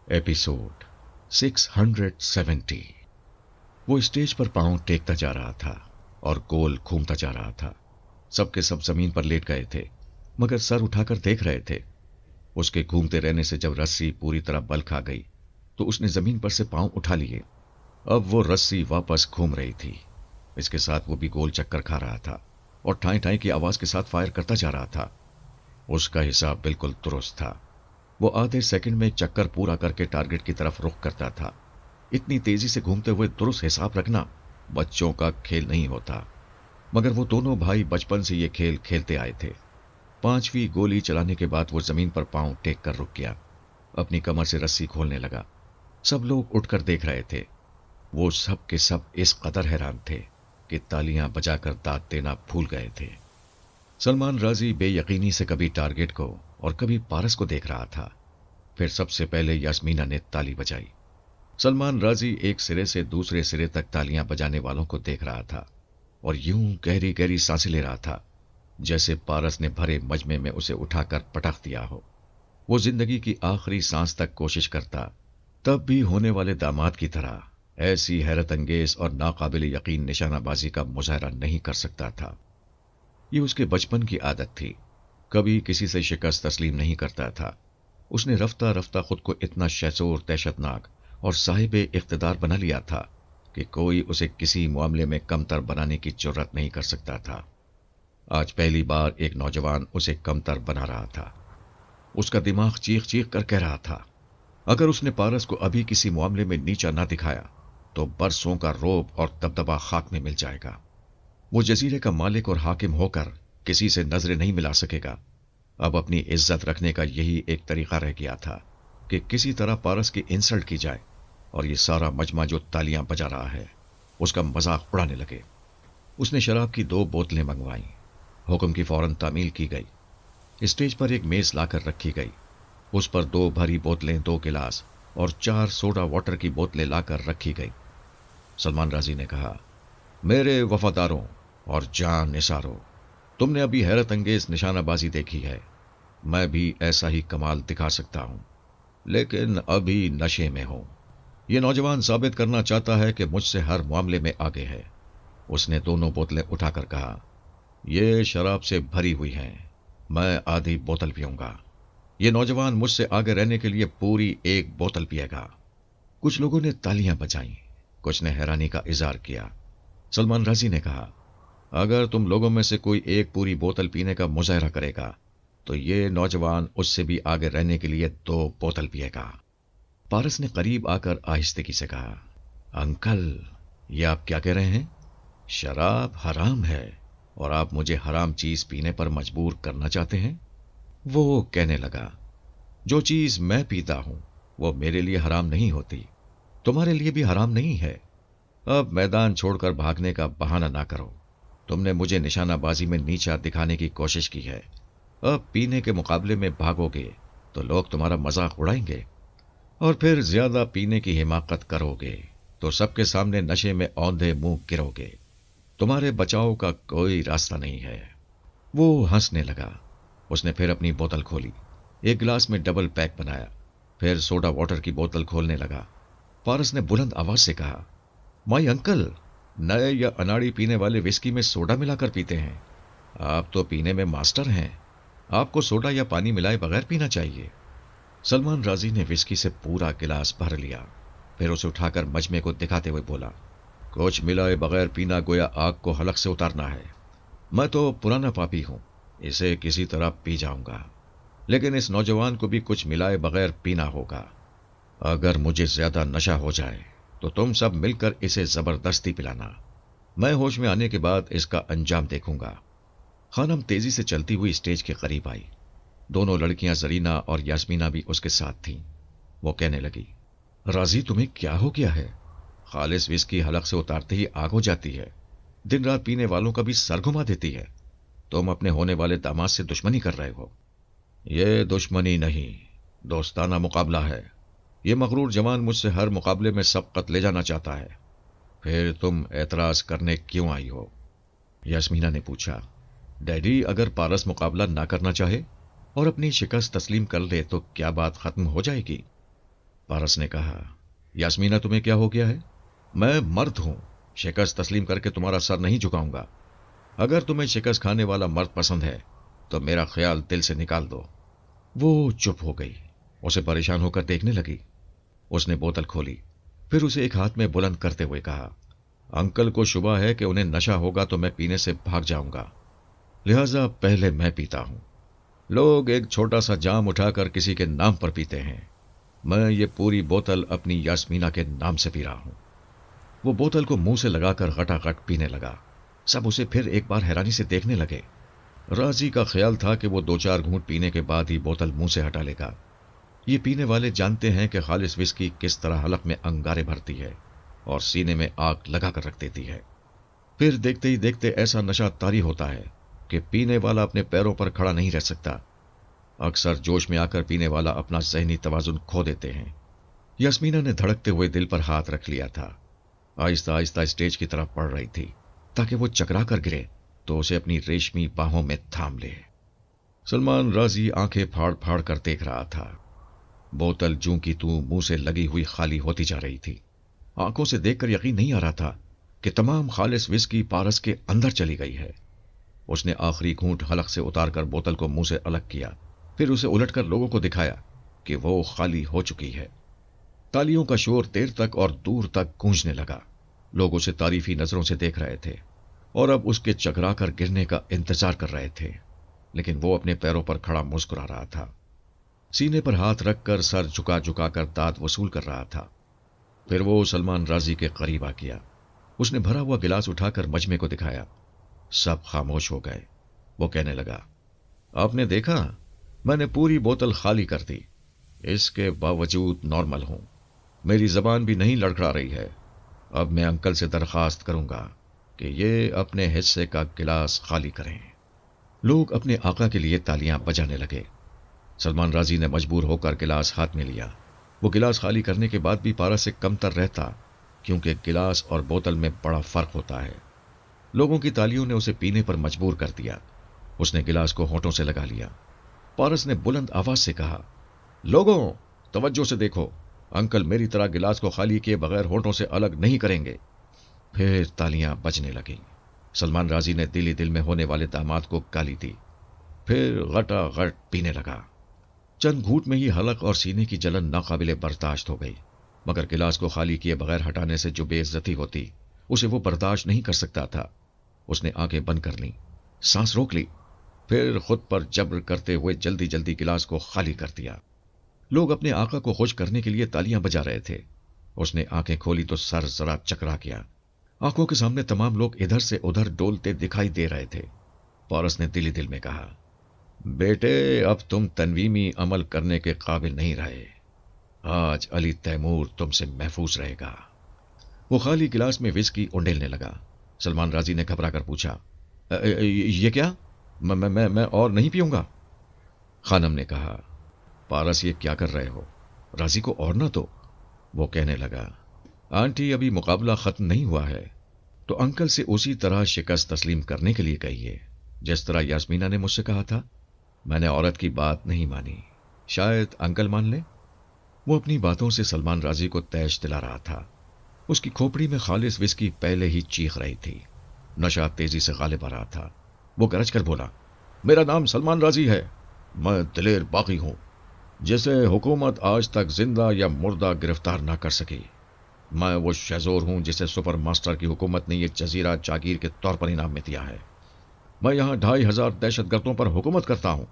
Episode 670। वो stage पर पांव टेकता जा रहा था और गोल घूमता जा रहा था। सबके सब जमीन पर लेट गए थे मगर सर उठाकर देख रहे थे। उसके घूमते रहने से जब रस्सी पूरी तरह बल खा गई तो उसने जमीन पर से पांव उठा लिए। अब वो रस्सी वापस घूम रही थी। इसके साथ वो भी गोल चक्कर खा रहा था और ठाई ठाई की आवाज के साथ फायर करता जा रहा था। उसका हिसाब बिल्कुल दुरुस्त था। वो आधे सेकंड में चक्कर पूरा करके टारगेट की तरफ रुख करता था। इतनी तेजी से घूमते हुए दुरुस्त हिसाब रखना बच्चों का खेल नहीं होता, मगर वो दोनों भाई बचपन से ये खेल खेलते आए थे। पांचवी गोली चलाने के बाद वो जमीन पर पांव टेक कर रुक गया। अपनी कमर से रस्सी खोलने लगा। सब लोग उठकर देख रहे थे। वो सब के सब इस कदर हैरान थे कि तालियां बजाकर दाद देना भूल गए थे। सलमान राजी बेयकीनी से कभी टारगेट को और कभी पारस को देख रहा था। फिर सबसे पहले यास्मीना ने ताली बजाई। सलमान राजी एक सिरे से दूसरे सिरे तक तालियां बजाने वालों को देख रहा था और यूं गहरी गहरी सांसें ले रहा था जैसे पारस ने भरे मजमे में उसे उठाकर पटक दिया हो। वो जिंदगी की आखिरी सांस तक कोशिश करता, तब भी होने वाले दामाद की तरह ऐसी हैरत अंगेज और नाकाबिल यकीन निशानाबाजी का मुजाहरा नहीं कर सकता था। ये उसके बचपन की आदत थी। कभी किसी से शिकस्त तस्लीम नहीं करता था। उसने रफ्ता रफ्ता खुद को इतना शैसोर, दहशतनाक और साहिब इख्तिदार बना लिया था कि कोई उसे किसी मामले में कमतर बनाने की जुर्रत नहीं कर सकता था। आज पहली बार एक नौजवान उसे कमतर बना रहा था। उसका दिमाग चीख चीख कर कह रहा था, अगर उसने पारस को अभी किसी मामले में नीचा ना दिखाया तो बरसों का रोब और दबदबा खाक में मिल जाएगा। वो जजीरे का मालिक और हाकिम होकर किसी से नजरें नहीं मिला सकेगा। अब अपनी इज्जत रखने का यही एक तरीका रह गया था कि किसी तरह पारस की इंसल्ट की जाए और ये सारा मजमा जो तालियां बजा रहा है उसका मजाक उड़ाने लगे। उसने शराब की 2 बोतलें मंगवाई। हुक्म की फौरन तामील की गई। स्टेज पर एक मेज लाकर रखी गई। उस पर 2 भरी बोतलें, 2 गिलास और 4 सोडा वाटर की बोतलें लाकर रखी गई। सलमान राजी ने कहा, मेरे वफादारों और जान निसारो, तुमने अभी हैरत अंगेज निशानाबाजी देखी है। मैं भी ऐसा ही कमाल दिखा सकता हूं, लेकिन अभी नशे में हूं। यह नौजवान साबित करना चाहता है कि मुझसे हर मामले में आगे है। उसने दोनों बोतलें उठाकर कहा, यह शराब से भरी हुई हैं, मैं आधी बोतल पीऊंगा। यह नौजवान मुझसे आगे रहने के लिए पूरी 1 बोतल पिएगा। कुछ लोगों ने तालियां बजाईं, कुछ ने हैरानी का इजहार किया। सलमान राजी ने कहा, अगर तुम लोगों में से कोई एक पूरी बोतल पीने का मुजाहरा करेगा तो ये नौजवान उससे भी आगे रहने के लिए 2 बोतल पिएगा। पारस ने करीब आकर आहिस्तगी से कहा, अंकल, ये आप क्या कह रहे हैं? शराब हराम है और आप मुझे हराम चीज पीने पर मजबूर करना चाहते हैं? वो कहने लगा, जो चीज मैं पीता हूं वो मेरे लिए हराम नहीं होती, तुम्हारे लिए भी हराम नहीं है। अब मैदान छोड़कर भागने का बहाना ना करो। तुमने मुझे निशानाबाजी में नीचा दिखाने की कोशिश की है। अब पीने के मुकाबले में भागोगे तो लोग तुम्हारा मजाक उड़ाएंगे और फिर ज्यादा पीने की हिमाकत करोगे तो सबके सामने नशे में औंधे मुंह गिरोगे। तुम्हारे बचाव का कोई रास्ता नहीं है। वो हंसने लगा। उसने फिर अपनी बोतल खोली, एक गिलास में डबल पैक बनाया, फिर सोडा वाटर की बोतल खोलने लगा। पारस ने बुलंद आवाज से कहा, माई अंकल, नए या अनाड़ी पीने वाले विस्की में सोडा मिलाकर पीते हैं। आप तो पीने में मास्टर हैं। आपको सोडा या पानी मिलाए बगैर पीना चाहिए। सलमान राजी ने विस्की से पूरा गिलास भर लिया, फिर उसे उठाकर मजमे को दिखाते हुए बोला, कुछ मिलाए बगैर पीना गोया आग को हलक से उतारना है। मैं तो पुराना पापी हूं, इसे किसी तरह पी जाऊंगा, लेकिन इस नौजवान को भी कुछ मिलाए बगैर पीना होगा। अगर मुझे ज्यादा नशा हो जाए तो तुम सब मिलकर इसे जबरदस्ती पिलाना। मैं होश में आने के बाद इसका अंजाम देखूंगा। खानम तेजी से चलती हुई स्टेज के करीब आई। दोनों लड़कियां जरीना और यास्मीना भी उसके साथ थीं। वो कहने लगी, राजी, तुम्हें क्या हो गया है? खालिस विस्की हलक से उतारते ही आग हो जाती है। दिन रात पीने वालों का भी सर घुमा देती है। तुम अपने होने वाले दामाद से दुश्मनी कर रहे हो। ये दुश्मनी नहीं, दोस्ताना मुकाबला है। ये मगरूर जवान मुझसे हर मुकाबले में सबकत ले जाना चाहता है। फिर तुम एतराज करने क्यों आई हो? यास्मीना ने पूछा। डैडी, अगर पारस मुकाबला ना करना चाहे और अपनी शिकस्त तस्लीम कर ले तो क्या बात खत्म हो जाएगी? पारस ने कहा, यास्मीना तुम्हें क्या हो गया है? मैं मर्द हूं, शिकस्त तस्लीम करके तुम्हारा सर नहीं झुकाऊंगा। अगर तुम्हें शिकस्त खाने वाला मर्द पसंद है तो मेरा ख्याल दिल से निकाल दो। वो चुप हो गई, उसे परेशान होकर देखने लगी। उसने बोतल खोली, फिर उसे एक हाथ में बुलंद करते हुए कहा, अंकल को शुबा है कि उन्हें नशा होगा तो मैं पीने से भाग जाऊंगा, लिहाजा पहले मैं पीता हूं। लोग एक छोटा सा जाम उठाकर किसी के नाम पर पीते हैं, मैं ये पूरी बोतल अपनी यास्मीना के नाम से पी रहा हूं। वो बोतल को मुंह से लगाकर घटाघट पीने लगा। सब उसे फिर एक बार हैरानी से देखने लगे। राजी का ख्याल था कि वो 2-4 घूंट पीने के बाद ही बोतल मुंह से हटा लेगा। ये पीने वाले जानते हैं कि खालिस विस्की किस तरह हलक में अंगारे भरती है और सीने में आग लगा कर रख देती है। फिर देखते ही देखते ऐसा नशा तारी होता है कि पीने वाला अपने पैरों पर खड़ा नहीं रह सकता। अक्सर जोश में आकर पीने वाला अपना ज़हनी तवाजुन खो देते हैं। यास्मीना ने धड़कते हुए दिल पर हाथ रख लिया था। आहिस्ता आहिस्ता स्टेज की तरफ बढ़ रही थी ताकि वो चकरा कर गिरे तो उसे अपनी रेशमी बाहों में थाम ले। सलमान राजी आंखें फाड़ फाड़ कर देख रहा था। बोतल जूं की तूं मुंह से लगी हुई खाली होती जा रही थी। आंखों से देखकर यकीन नहीं आ रहा था कि तमाम खालिस विस्की पारस के अंदर चली गई है। उसने आखिरी घूंट हलक से उतारकर बोतल को मुंह से अलग किया, फिर उसे उलटकर लोगों को दिखाया कि वो खाली हो चुकी है। तालियों का शोर देर तक और दूर तक गूंजने लगा। लोग उसे तारीफी नजरों से देख रहे थे और अब उसके चकरा कर गिरने का इंतजार कर रहे थे, लेकिन वो अपने पैरों पर खड़ा मुस्कुरा रहा था। सीने पर हाथ रखकर सर झुका झुका कर दांत वसूल कर रहा था। फिर वो सलमान राजी के करीब आ गया। उसने भरा हुआ गिलास उठाकर मजमे को दिखाया। सब खामोश हो गए। वो कहने लगा, आपने देखा, मैंने पूरी बोतल खाली कर दी। इसके बावजूद नॉर्मल हूं, मेरी जबान भी नहीं लड़खड़ा रही है। अब मैं अंकल से दरखास्त करूंगा कि ये अपने हिस्से का गिलास खाली करें। लोग अपने आका के लिए तालियां बजाने लगे। सलमान राजी ने मजबूर होकर गिलास हाथ में लिया। वो गिलास खाली करने के बाद भी पारा से कमतर रहता, क्योंकि गिलास और बोतल में बड़ा फर्क होता है। लोगों की तालियों ने उसे पीने पर मजबूर कर दिया। उसने गिलास को होठों से लगा लिया। पारस ने बुलंद आवाज से कहा, लोगों, तवज्जो से देखो, अंकल मेरी तरह गिलास को खाली किए बगैर होठों से अलग नहीं करेंगे। फिर तालियां बजने लगीं। सलमान राजी ने दिल ही दिल में होने वाले दामाद को गाली दी, फिर घटा घट पीने लगा। चंद घूंट में ही हलक और सीने की जलन नाकाबिले बर्दाश्त हो गई, मगर गिलास को खाली किए बगैर हटाने से जो बेइज्जती होती उसे वो बर्दाश्त नहीं कर सकता था। उसने आंखें बंद कर लीं, सांस रोक ली, फिर खुद पर जब्र करते हुए जल्दी जल्दी गिलास को खाली कर दिया। लोग अपने आका को खुश करने के लिए तालियां बजा रहे थे। उसने आंखें खोली तो सर जरा चकरा गया। आंखों के सामने तमाम लोग इधर से उधर डोलते दिखाई दे रहे थे। पारस ने दिल ही दिल में कहा, बेटे, अब तुम तनवीमी अमल करने के काबिल नहीं रहे। आज अली तैमूर तुमसे महफूज रहेगा। वो खाली गिलास में विस्की उंडेलने लगा। सलमान राजी ने घबरा कर पूछा, ये क्या? मैं और नहीं पीऊंगा। खानम ने कहा, पारस ये क्या कर रहे हो, राजी को और ना दो। वो कहने लगा, आंटी अभी मुकाबला खत्म नहीं हुआ है, तो अंकल से उसी तरह शिकस्त तस्लीम करने के लिए कहिए जिस तरह यास्मीना ने मुझसे कहा था। मैंने औरत की बात नहीं मानी, शायद अंकल मान ले। वो अपनी बातों से सलमान राजी को तैश दिला रहा था। उसकी खोपड़ी में खालिस विस्की पहले ही चीख रही थी। नशा तेजी से गालिब आ रहा था। वो गरज कर बोला, मेरा नाम सलमान राजी है, मैं दिलेर बागी हूं, जिसे हुकूमत आज तक जिंदा या मुर्दा गिरफ्तार ना कर सकी। मैं वो शहजोर हूं जिसे सुपर मास्टर की हुकूमत ने यह जजीरा जागीर के तौर पर इनाम में दिया है। मैं यहां 2500 दहशतगर्दों पर हुकूमत करता हूं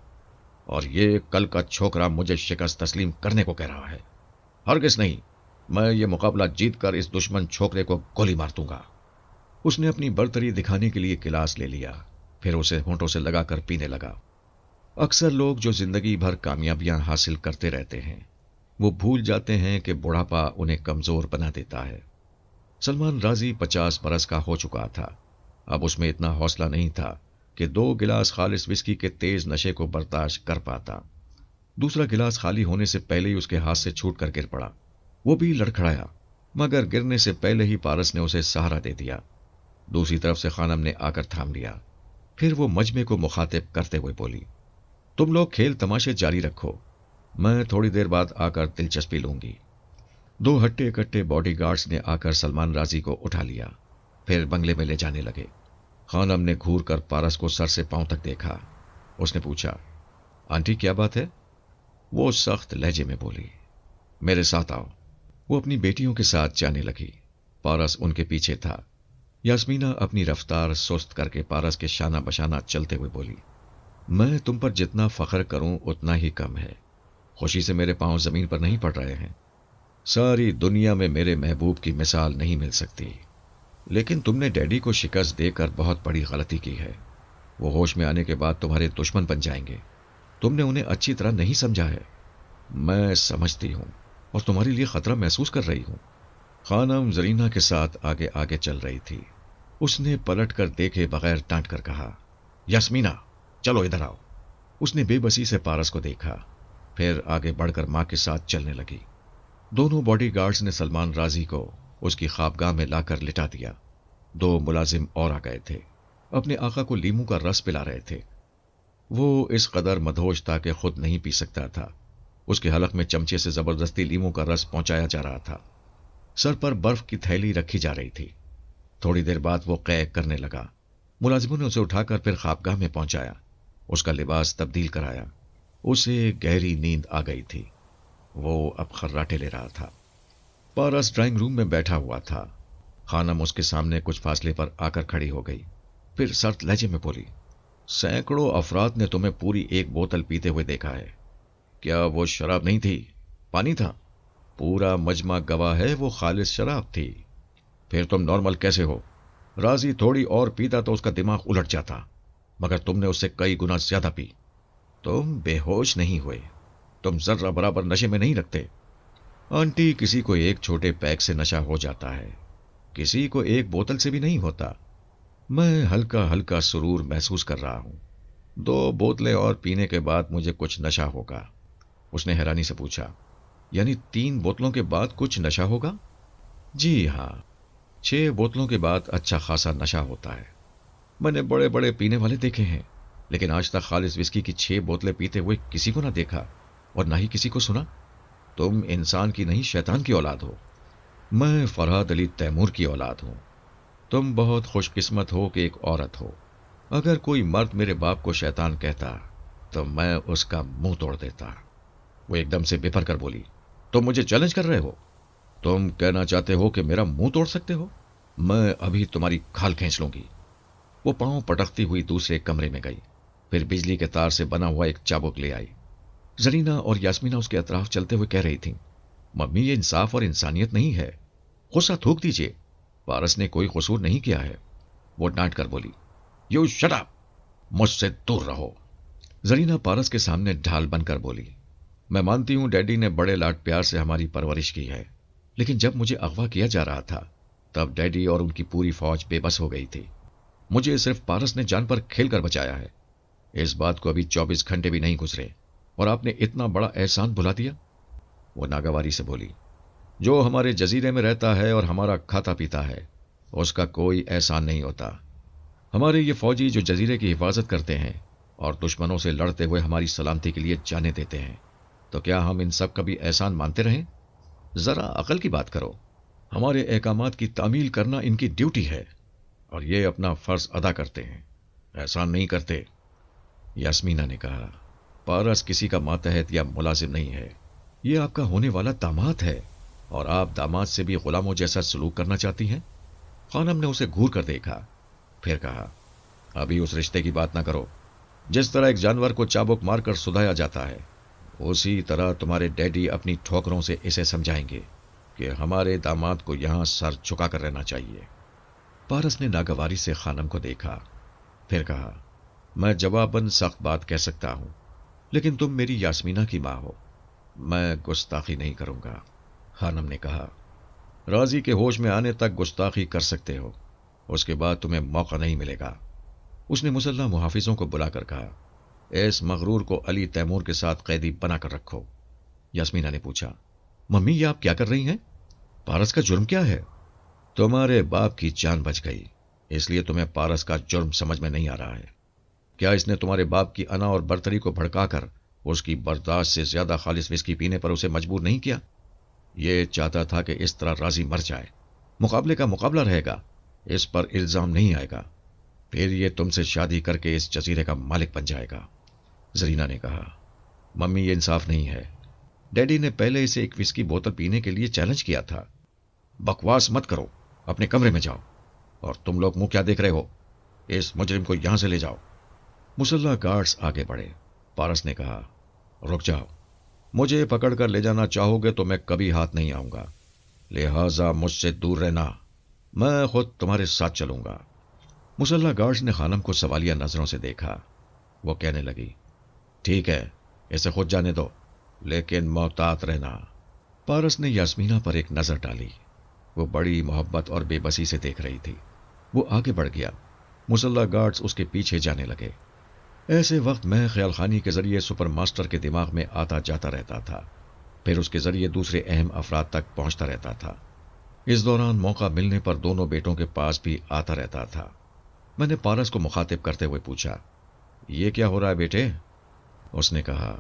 और ये कल का छोकरा मुझे शिकस्त तस्लीम करने को कह रहा है। हरगिज़ नहीं, मैं ये मुकाबला जीतकर इस दुश्मन छोकरे को गोली मार दूंगा। उसने अपनी बर्तरी दिखाने के लिए गिलास ले लिया, फिर उसे होंठों से लगाकर पीने लगा। अक्सर लोग जो जिंदगी भर कामयाबियां हासिल करते रहते हैं, वो भूल जाते हैं कि बुढ़ापा उन्हें कमजोर बना देता है। सलमान राजी 50 बरस का हो चुका था। अब उसमें इतना हौसला नहीं था कि 2 गिलास खालिस विस्की के तेज नशे को बर्दाश्त कर पाता। दूसरा गिलास खाली होने से पहले ही उसके हाथ से छूट कर गिर पड़ा। वो भी लड़खड़ाया, मगर गिरने से पहले ही पारस ने उसे सहारा दे दिया। दूसरी तरफ से खानम ने आकर थाम लिया। फिर वो मजमे को मुखातिब करते हुए बोली, तुम लोग खेल तमाशे जारी रखो, मैं थोड़ी देर बाद आकर दिलचस्पी लूंगी। दो हट्टे कट्टे बॉडी गार्ड्स ने आकर सलमान राजी को उठा लिया, फिर बंगले में ले जाने लगे। खानम ने घूर कर पारस को सर से पांव तक देखा। उसने पूछा, आंटी क्या बात है? वो सख्त लहजे में बोली, मेरे साथ आओ। वो अपनी बेटियों के साथ जाने लगी। पारस उनके पीछे था। यास्मीना अपनी रफ्तार सुस्त करके पारस के शाना बशाना चलते हुए बोली, मैं तुम पर जितना फख्र करूं उतना ही कम है। खुशी से मेरे पांव जमीन पर नहीं पड़ रहे हैं। सारी दुनिया में मेरे महबूब की मिसाल नहीं मिल सकती। लेकिन तुमने डैडी को शिकस्त देकर बहुत बड़ी गलती की है। वो होश में आने के बाद तुम्हारे दुश्मन बन जाएंगे। तुमने उन्हें अच्छी तरह नहीं समझा है। मैं समझती हूं और तुम्हारे लिए खतरा महसूस कर रही हूं। खानम जरीना के साथ आगे आगे चल रही थी। उसने पलट कर देखे बगैर डांट कर कहा, यास्मीना चलो इधर आओ। उसने बेबसी से पारस को देखा, फिर आगे बढ़कर मां के साथ चलने लगी। दोनों बॉडीगार्ड्स ने सलमान राजी को उसकी ख्वाबगाह में लाकर लिटा दिया। दो मुलाजिम और आ गए थे, अपने आका को लीमू का रस पिला रहे थे। वो इस कदर मदहोश था कि खुद नहीं पी सकता था। उसके हलक में चमचे से जबरदस्ती लीमू का रस पहुंचाया जा रहा था। सर पर बर्फ की थैली रखी जा रही थी। थोड़ी देर बाद वो कै करने लगा। मुलाजिमों ने उसे उठाकर फिर ख्वाबगाह में पहुंचाया। उसका लिबास तब्दील कराया। उसे गहरी नींद आ गई थी। वो अब खर्राटे ले रहा था। पारस ड्राइंग रूम में बैठा हुआ था। खानम उसके सामने कुछ फासले पर आकर खड़ी हो गई, फिर सर्द लहजे में बोली, सैकड़ों अफराद ने तुम्हें पूरी एक बोतल पीते हुए देखा है। क्या वो शराब नहीं थी, पानी था? पूरा मजमा गवाह है वो खालिस शराब थी। फिर तुम नॉर्मल कैसे हो? राजी थोड़ी और पीता तो उसका दिमाग उलट जाता, मगर तुमने उससे कई गुना ज्यादा पी। तुम बेहोश नहीं हुए। तुम जर्रा बराबर नशे में नहीं रखते। आंटी, किसी को एक छोटे पैक से नशा हो जाता है, किसी को एक बोतल से भी नहीं होता। मैं हल्का हल्का सुरूर महसूस कर रहा हूं। 2 बोतलें और पीने के बाद मुझे कुछ नशा होगा। उसने हैरानी से पूछा, यानी 3 बोतलों के बाद कुछ नशा होगा? जी हां, 6 बोतलों के बाद अच्छा खासा नशा होता है। मैंने बड़े बड़े पीने वाले देखे हैं, लेकिन आज तक खालिस विस्की की 6 बोतलें पीते हुए किसी को ना देखा और ना ही किसी को सुना। तुम इंसान की नहीं शैतान की औलाद हो। मैं फरहाद अली तैमूर की औलाद हूं। तुम बहुत खुशकिस्मत हो कि एक औरत हो। अगर कोई मर्द मेरे बाप को शैतान कहता तो मैं उसका मुंह तोड़ देता। वो एकदम से बिफर कर बोली, तुम मुझे चैलेंज कर रहे हो? तुम कहना चाहते हो कि मेरा मुंह तोड़ सकते हो? मैं अभी तुम्हारी खाल खींच लूंगी। वो पांव पटकती हुई दूसरे कमरे में गई, फिर बिजली के तार से बना हुआ एक चाबुक ले आई। जरीना और यास्मीना उसके अतराफ चलते हुए कह रही थीं, मम्मी ये इंसाफ और इंसानियत नहीं है, गुस्सा थूक दीजिए, पारस ने कोई कसूर नहीं किया है। वो डांट कर बोली, यू शट अप, मुझसे दूर रहो। जरीना पारस के सामने ढाल बनकर बोली, मैं मानती हूं डैडी ने बड़े लाड प्यार से हमारी परवरिश की है, लेकिन जब मुझे अगवा किया जा रहा था तब डैडी और उनकी पूरी फौज बेबस हो गई थी। मुझे सिर्फ पारस ने जान पर खेल कर बचाया है। इस बात को अभी 24 घंटे भी नहीं गुजरे और आपने इतना बड़ा एहसान भुला दिया। वो नागवारी से बोली, जो हमारे जजीरे में रहता है और हमारा खाता पीता है उसका कोई एहसान नहीं होता। हमारे ये फौजी जो जजीरे की हिफाजत करते हैं और दुश्मनों से लड़ते हुए हमारी सलामती के लिए जाने देते हैं, तो क्या हम इन सब का भी एहसान मानते रहें? जरा अकल की बात करो। हमारे अहकामात की तामील करना इनकी ड्यूटी है और ये अपना फर्ज अदा करते हैं, एहसान नहीं करते। यास्मीना ने कहा, पारस किसी का मातहत या मुलाजिम नहीं है, ये आपका होने वाला दामाद है और आप दामाद से भी गुलामों जैसा सलूक करना चाहती हैं। खानम ने उसे घूर कर देखा, फिर कहा, अभी उस रिश्ते की बात ना करो। जिस तरह एक जानवर को चाबुक मारकर सुधाया जाता है, उसी तरह तुम्हारे डैडी अपनी ठोकरों से इसे समझाएंगे कि हमारे दामाद को यहां सर झुका कर रहना चाहिए। पारस ने नागवारी से खानम को देखा, फिर कहा, मैं जवाबन सख्त बात कह सकता हूं, लेकिन तुम मेरी यास्मीना की मां हो, मैं गुस्ताखी नहीं करूंगा। खानम ने कहा, राजी के होश में आने तक गुस्ताखी कर सकते हो, उसके बाद तुम्हें मौका नहीं मिलेगा। उसने मुसल्ला मुहाफिजों को बुलाकर कहा, इस मगरूर को अली तैमूर के साथ कैदी बनाकर रखो। यास्मीना ने पूछा, मम्मी ये आप क्या कर रही हैं? पारस का जुर्म क्या है? तुम्हारे बाप की जान बच गई, इसलिए तुम्हें पारस का जुर्म समझ में नहीं आ रहा है। क्या इसने तुम्हारे बाप की अना और बर्तरी को भड़काकर उसकी बर्दाश्त से ज्यादा खालिस विस्की पीने पर उसे मजबूर नहीं किया? یہ چاہتا تھا کہ اس طرح راضی مر جائے، مقابلے کا مقابلہ رہے گا، اس پر الزام نہیں آئے گا، پھر یہ تم سے شادی کر کے اس جزیرے کا مالک بن جائے گا۔ زرینہ نے کہا، ممی یہ انصاف نہیں ہے، ڈیڈی نے پہلے اسے ایک وسکی بوتل پینے کے لیے چیلنج کیا تھا۔ بکواس مت کرو، اپنے کمرے میں جاؤ، اور تم لوگ منہ کیا دیکھ رہے ہو؟ اس مجرم کو یہاں سے لے جاؤ۔ مسلح گارڈز آگے بڑھے۔ پارس نے کہا، رک جاؤ، مجھے پکڑ کر لے جانا چاہو گے تو میں کبھی ہاتھ نہیں آؤں گا، لہٰذا مجھ سے دور رہنا، میں خود تمہارے ساتھ چلوں گا۔ مسلح گارڈز نے خانم کو سوالیہ نظروں سے دیکھا۔ وہ کہنے لگی، ٹھیک ہے، اسے خود جانے دو، لیکن محتاط رہنا۔ پارس نے یاسمینہ پر ایک نظر ڈالی۔ وہ بڑی محبت اور بے بسی سے دیکھ رہی تھی۔ وہ آگے بڑھ گیا۔ مسلح گارڈز اس کے پیچھے جانے لگے۔ ایسے وقت میں خیال خانی کے ذریعے سپر ماسٹر کے دماغ میں آتا جاتا رہتا تھا، پھر اس کے ذریعے دوسرے اہم افراد تک پہنچتا رہتا تھا۔ اس دوران موقع ملنے پر دونوں بیٹوں کے پاس بھی آتا رہتا تھا۔ میں نے پارس کو مخاطب کرتے ہوئے پوچھا، یہ کیا ہو رہا ہے بیٹے؟ اس نے کہا،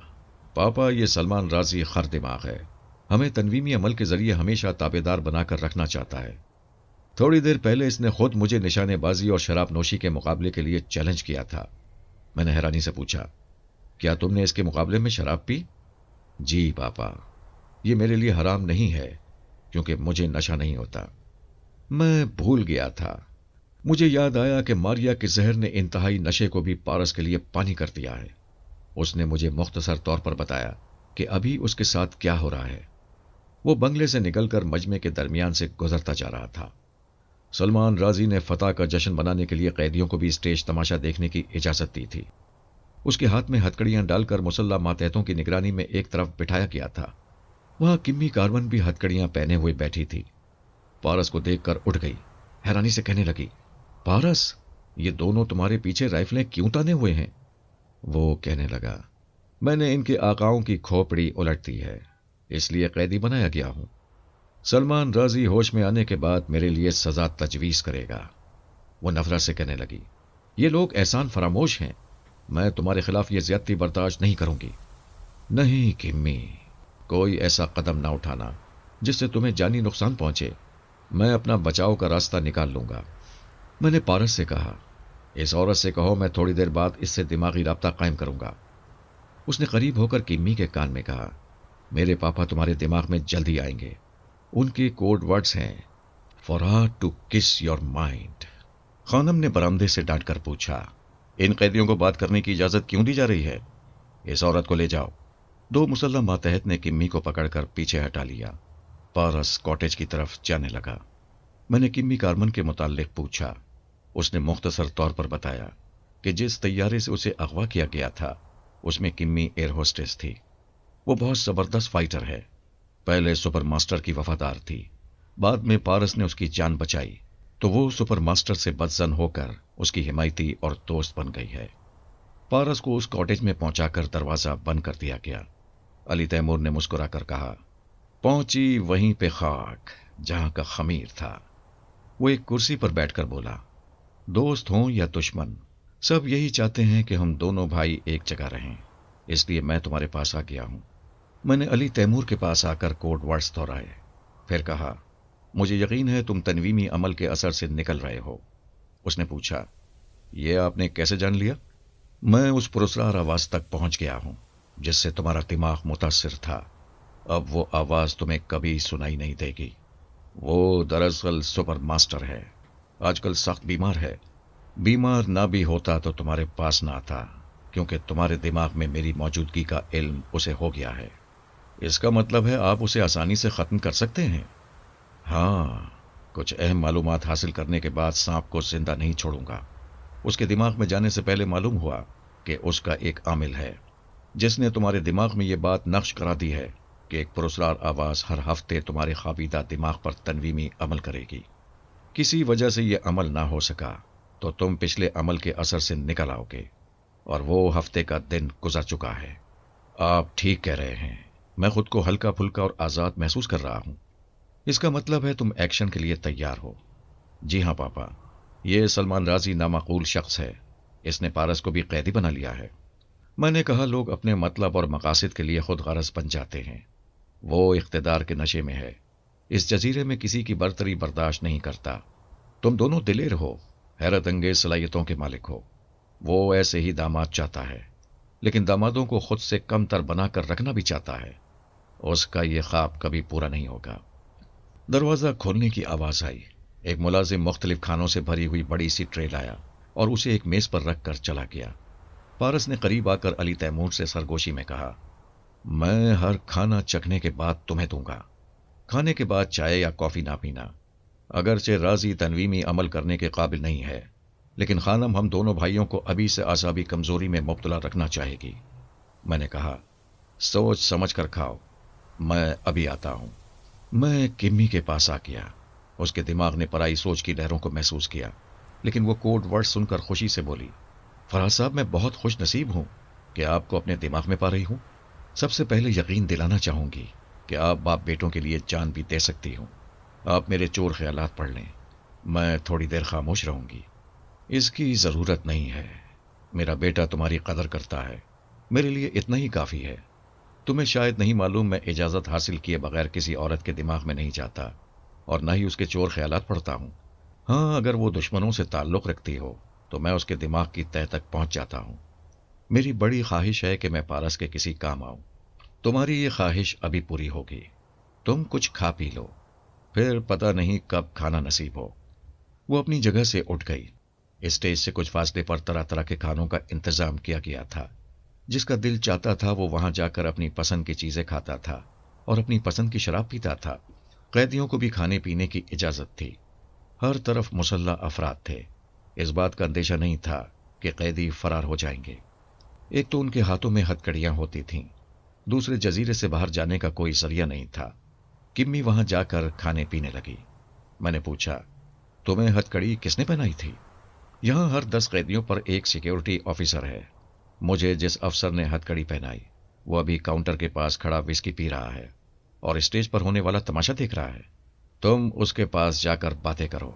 پاپا یہ سلمان رازی خر دماغ ہے، ہمیں تنویمی عمل کے ذریعے ہمیشہ تابع دار بنا کر رکھنا چاہتا ہے۔ تھوڑی دیر پہلے اس نے خود مجھے نشانے بازی اور شراب نوشی کے مقابلے کے لیے چیلنج کیا تھا۔ میں نے حیرانی سے پوچھا، کیا تم نے اس کے مقابلے میں شراب پی؟ جی پاپا، یہ میرے لیے حرام نہیں ہے کیونکہ مجھے نشہ نہیں ہوتا۔ میں بھول گیا تھا۔ مجھے یاد آیا کہ ماریا کے زہر نے انتہائی نشے کو بھی پارس کے لیے پانی کر دیا ہے۔ اس نے مجھے مختصر طور پر بتایا کہ ابھی اس کے ساتھ کیا ہو رہا ہے۔ وہ بنگلے سے نکل کر مجمع کے درمیان سے گزرتا جا رہا تھا۔ سلمان رازی نے فتح کا جشن منانے کے لیے قیدیوں کو بھی اسٹیج تماشا دیکھنے کی اجازت دی تھی۔ اس کے ہاتھ میں ہتکڑیاں ڈال کر مسلح ماتحتوں کی نگرانی میں ایک طرف بٹھایا گیا تھا۔ وہاں کمی کارون بھی ہتکڑیاں پہنے ہوئے بیٹھی تھی۔ پارس کو دیکھ کر اٹھ گئی، حیرانی سے کہنے لگی، پارس، یہ دونوں تمہارے پیچھے رائفلیں کیوں تانے ہوئے ہیں؟ وہ کہنے لگا، میں نے ان کے آقاؤں کی کھوپڑی الٹ دی ہے، اس لیے قیدی بنایا گیا ہوں۔ سلمان رازی ہوش میں آنے کے بعد میرے لیے سزا تجویز کرے گا۔ وہ نفرت سے کہنے لگی، یہ لوگ احسان فراموش ہیں، میں تمہارے خلاف یہ زیادتی برداشت نہیں کروں گی۔ نہیں کمی، کوئی ایسا قدم نہ اٹھانا جس سے تمہیں جانی نقصان پہنچے، میں اپنا بچاؤ کا راستہ نکال لوں گا۔ میں نے پارس سے کہا، اس عورت سے کہو میں تھوڑی دیر بعد اس سے دماغی رابطہ قائم کروں گا۔ اس نے قریب ہو کر کمی کے کان میں کہا، میرے پاپا تمہارے دماغ میں جلدی آئیں گے، ان کے کوڈ ورڈز ہیں فار ہر ٹو کس یور مائنڈ۔ خانم نے برآمدے سے ڈانٹ کر پوچھا، ان قیدیوں کو بات کرنے کی اجازت کیوں دی جا رہی ہے؟ اس عورت کو لے جاؤ۔ دو مسلح ماتحت نے کمی کو پکڑ کر پیچھے ہٹا لیا۔ پارس کاٹیج کی طرف جانے لگا۔ میں نے کمی کارمن کے متعلق پوچھا۔ اس نے مختصر طور پر بتایا کہ جس طیارے سے اسے اغوا کیا گیا تھا اس میں کمی ایئر ہوسٹس تھی۔ وہ بہت زبردست فائٹر ہے، پہلے سپر ماسٹر کی وفادار تھی، بعد میں پارس نے اس کی جان بچائی تو وہ سپر ماسٹر سے بدظن ہو کر اس کی حمایتی اور دوست بن گئی ہے۔ پارس کو اس کاٹیج میں پہنچا کر دروازہ بند کر دیا گیا۔ علی تیمور نے مسکرا کر کہا، پہنچی وہیں پہ خاک جہاں کا خمیر تھا۔ وہ ایک کرسی پر بیٹھ کر بولا، دوست ہوں یا دشمن، سب یہی چاہتے ہیں کہ ہم دونوں بھائی ایک جگہ رہیں، اس لیے میں تمہارے پاس آ گیا ہوں۔ میں نے علی تیمور کے پاس آ کر کوڈ ورڈز دہرائے، پھر کہا، مجھے یقین ہے تم تنویمی عمل کے اثر سے نکل رہے ہو۔ اس نے پوچھا، یہ آپ نے کیسے جان لیا؟ میں اس پراسرار آواز تک پہنچ گیا ہوں جس سے تمہارا دماغ متاثر تھا، اب وہ آواز تمہیں کبھی سنائی نہیں دے گی۔ وہ دراصل سپر ماسٹر ہے، آج کل سخت بیمار ہے۔ بیمار نہ بھی ہوتا تو تمہارے پاس نہ آتا، کیونکہ تمہارے دماغ میں میری موجودگی کا علم اسے ہو گیا ہے۔ اس کا مطلب ہے آپ اسے آسانی سے ختم کر سکتے ہیں؟ ہاں، کچھ اہم معلومات حاصل کرنے کے بعد سانپ کو زندہ نہیں چھوڑوں گا۔ اس کے دماغ میں جانے سے پہلے معلوم ہوا کہ اس کا ایک عامل ہے جس نے تمہارے دماغ میں یہ بات نقش کرا دی ہے کہ ایک پراسرار آواز ہر ہفتے تمہارے خوابیدہ دماغ پر تنویمی عمل کرے گی۔ کسی وجہ سے یہ عمل نہ ہو سکا تو تم پچھلے عمل کے اثر سے نکل آؤ گے، اور وہ ہفتے کا دن گزر چکا ہے۔ آپ ٹھیک کہہ رہے ہیں، میں خود کو ہلکا پھلکا اور آزاد محسوس کر رہا ہوں۔ اس کا مطلب ہے تم ایکشن کے لیے تیار ہو؟ جی ہاں پاپا، یہ سلمان رازی نامعقول شخص ہے، اس نے پارس کو بھی قیدی بنا لیا ہے۔ میں نے کہا، لوگ اپنے مطلب اور مقاصد کے لیے خود غرض بن جاتے ہیں، وہ اقتدار کے نشے میں ہے، اس جزیرے میں کسی کی برتری برداشت نہیں کرتا۔ تم دونوں دلیر ہو، حیرت انگیز صلاحیتوں کے مالک ہو۔ وہ ایسے ہی داماد چاہتا ہے، لیکن دامادوں کو خود سے کم تر بنا کر رکھنا بھی چاہتا ہے۔ اس کا یہ خواب کبھی پورا نہیں ہوگا۔ دروازہ کھولنے کی آواز آئی۔ ایک ملازم مختلف کھانوں سے بھری ہوئی بڑی سی ٹرے لایا اور اسے ایک میز پر رکھ کر چلا گیا۔ پارس نے قریب آ کر علی تیمور سے سرگوشی میں کہا، میں ہر کھانا چکھنے کے بعد تمہیں دوں گا۔ کھانے کے بعد چائے یا کافی نہ پینا۔ اگرچہ راضی تنویمی عمل کرنے کے قابل نہیں ہے، لیکن خانم ہم دونوں بھائیوں کو ابھی سے اعصابی کمزوری میں مبتلا رکھنا چاہے گی۔ میں نے کہا، سوچ سمجھ کر کھاؤ، میں ابھی آتا ہوں۔ میں کمی کے پاس آ گیا۔ اس کے دماغ نے پرائی سوچ کی لہروں کو محسوس کیا، لیکن وہ کوڈ ورڈ سن کر خوشی سے بولی، فراز صاحب میں بہت خوش نصیب ہوں کہ آپ کو اپنے دماغ میں پا رہی ہوں۔ سب سے پہلے یقین دلانا چاہوں گی کہ آپ باپ بیٹوں کے لیے جان بھی دے سکتی ہوں۔ آپ میرے چور خیالات پڑھ لیں، میں تھوڑی دیر خاموش رہوں گی۔ اس کی ضرورت نہیں ہے، میرا بیٹا تمہاری قدر کرتا ہے، میرے لیے اتنا ہی کافی ہے۔ تمہیں شاید نہیں معلوم میں اجازت حاصل کیے بغیر کسی عورت کے دماغ میں نہیں جاتا، اور نہ ہی اس کے چور خیالات پڑھتا ہوں۔ ہاں، اگر وہ دشمنوں سے تعلق رکھتی ہو تو میں اس کے دماغ کی تہہ تک پہنچ جاتا ہوں۔ میری بڑی خواہش ہے کہ میں پارس کے کسی کام آؤں۔ تمہاری یہ خواہش ابھی پوری ہوگی۔ تم کچھ کھا پی لو، پھر پتہ نہیں کب کھانا نصیب ہو۔ وہ اپنی جگہ سے اٹھ گئی۔ اسٹیج سے کچھ فاصلے پر طرح طرح کے کھانوں کا انتظام کیا گیا تھا۔ جس کا دل چاہتا تھا وہ وہاں جا کر اپنی پسند کی چیزیں کھاتا تھا اور اپنی پسند کی شراب پیتا تھا۔ قیدیوں کو بھی کھانے پینے کی اجازت تھی۔ ہر طرف مسلح افراد تھے۔ اس بات کا اندیشہ نہیں تھا کہ قیدی فرار ہو جائیں گے۔ ایک تو ان کے ہاتھوں میں ہتھ کڑیاں ہوتی تھیں، دوسرے جزیرے سے باہر جانے کا کوئی ذریعہ نہیں تھا۔ کمی وہاں جا کر کھانے پینے لگی۔ میں نے پوچھا، تمہیں ہتھ کڑی کس نے پہنائی تھی؟ یہاں ہر 10 قیدیوں پر ایک سیکیورٹی آفیسر ہے۔ مجھے جس افسر نے ہتھ کڑی پہنائی وہ ابھی کاؤنٹر کے پاس کھڑا وسکی پی رہا ہے اور اسٹیج پر ہونے والا تماشا دیکھ رہا ہے۔ تم اس کے پاس جا کر باتیں کرو۔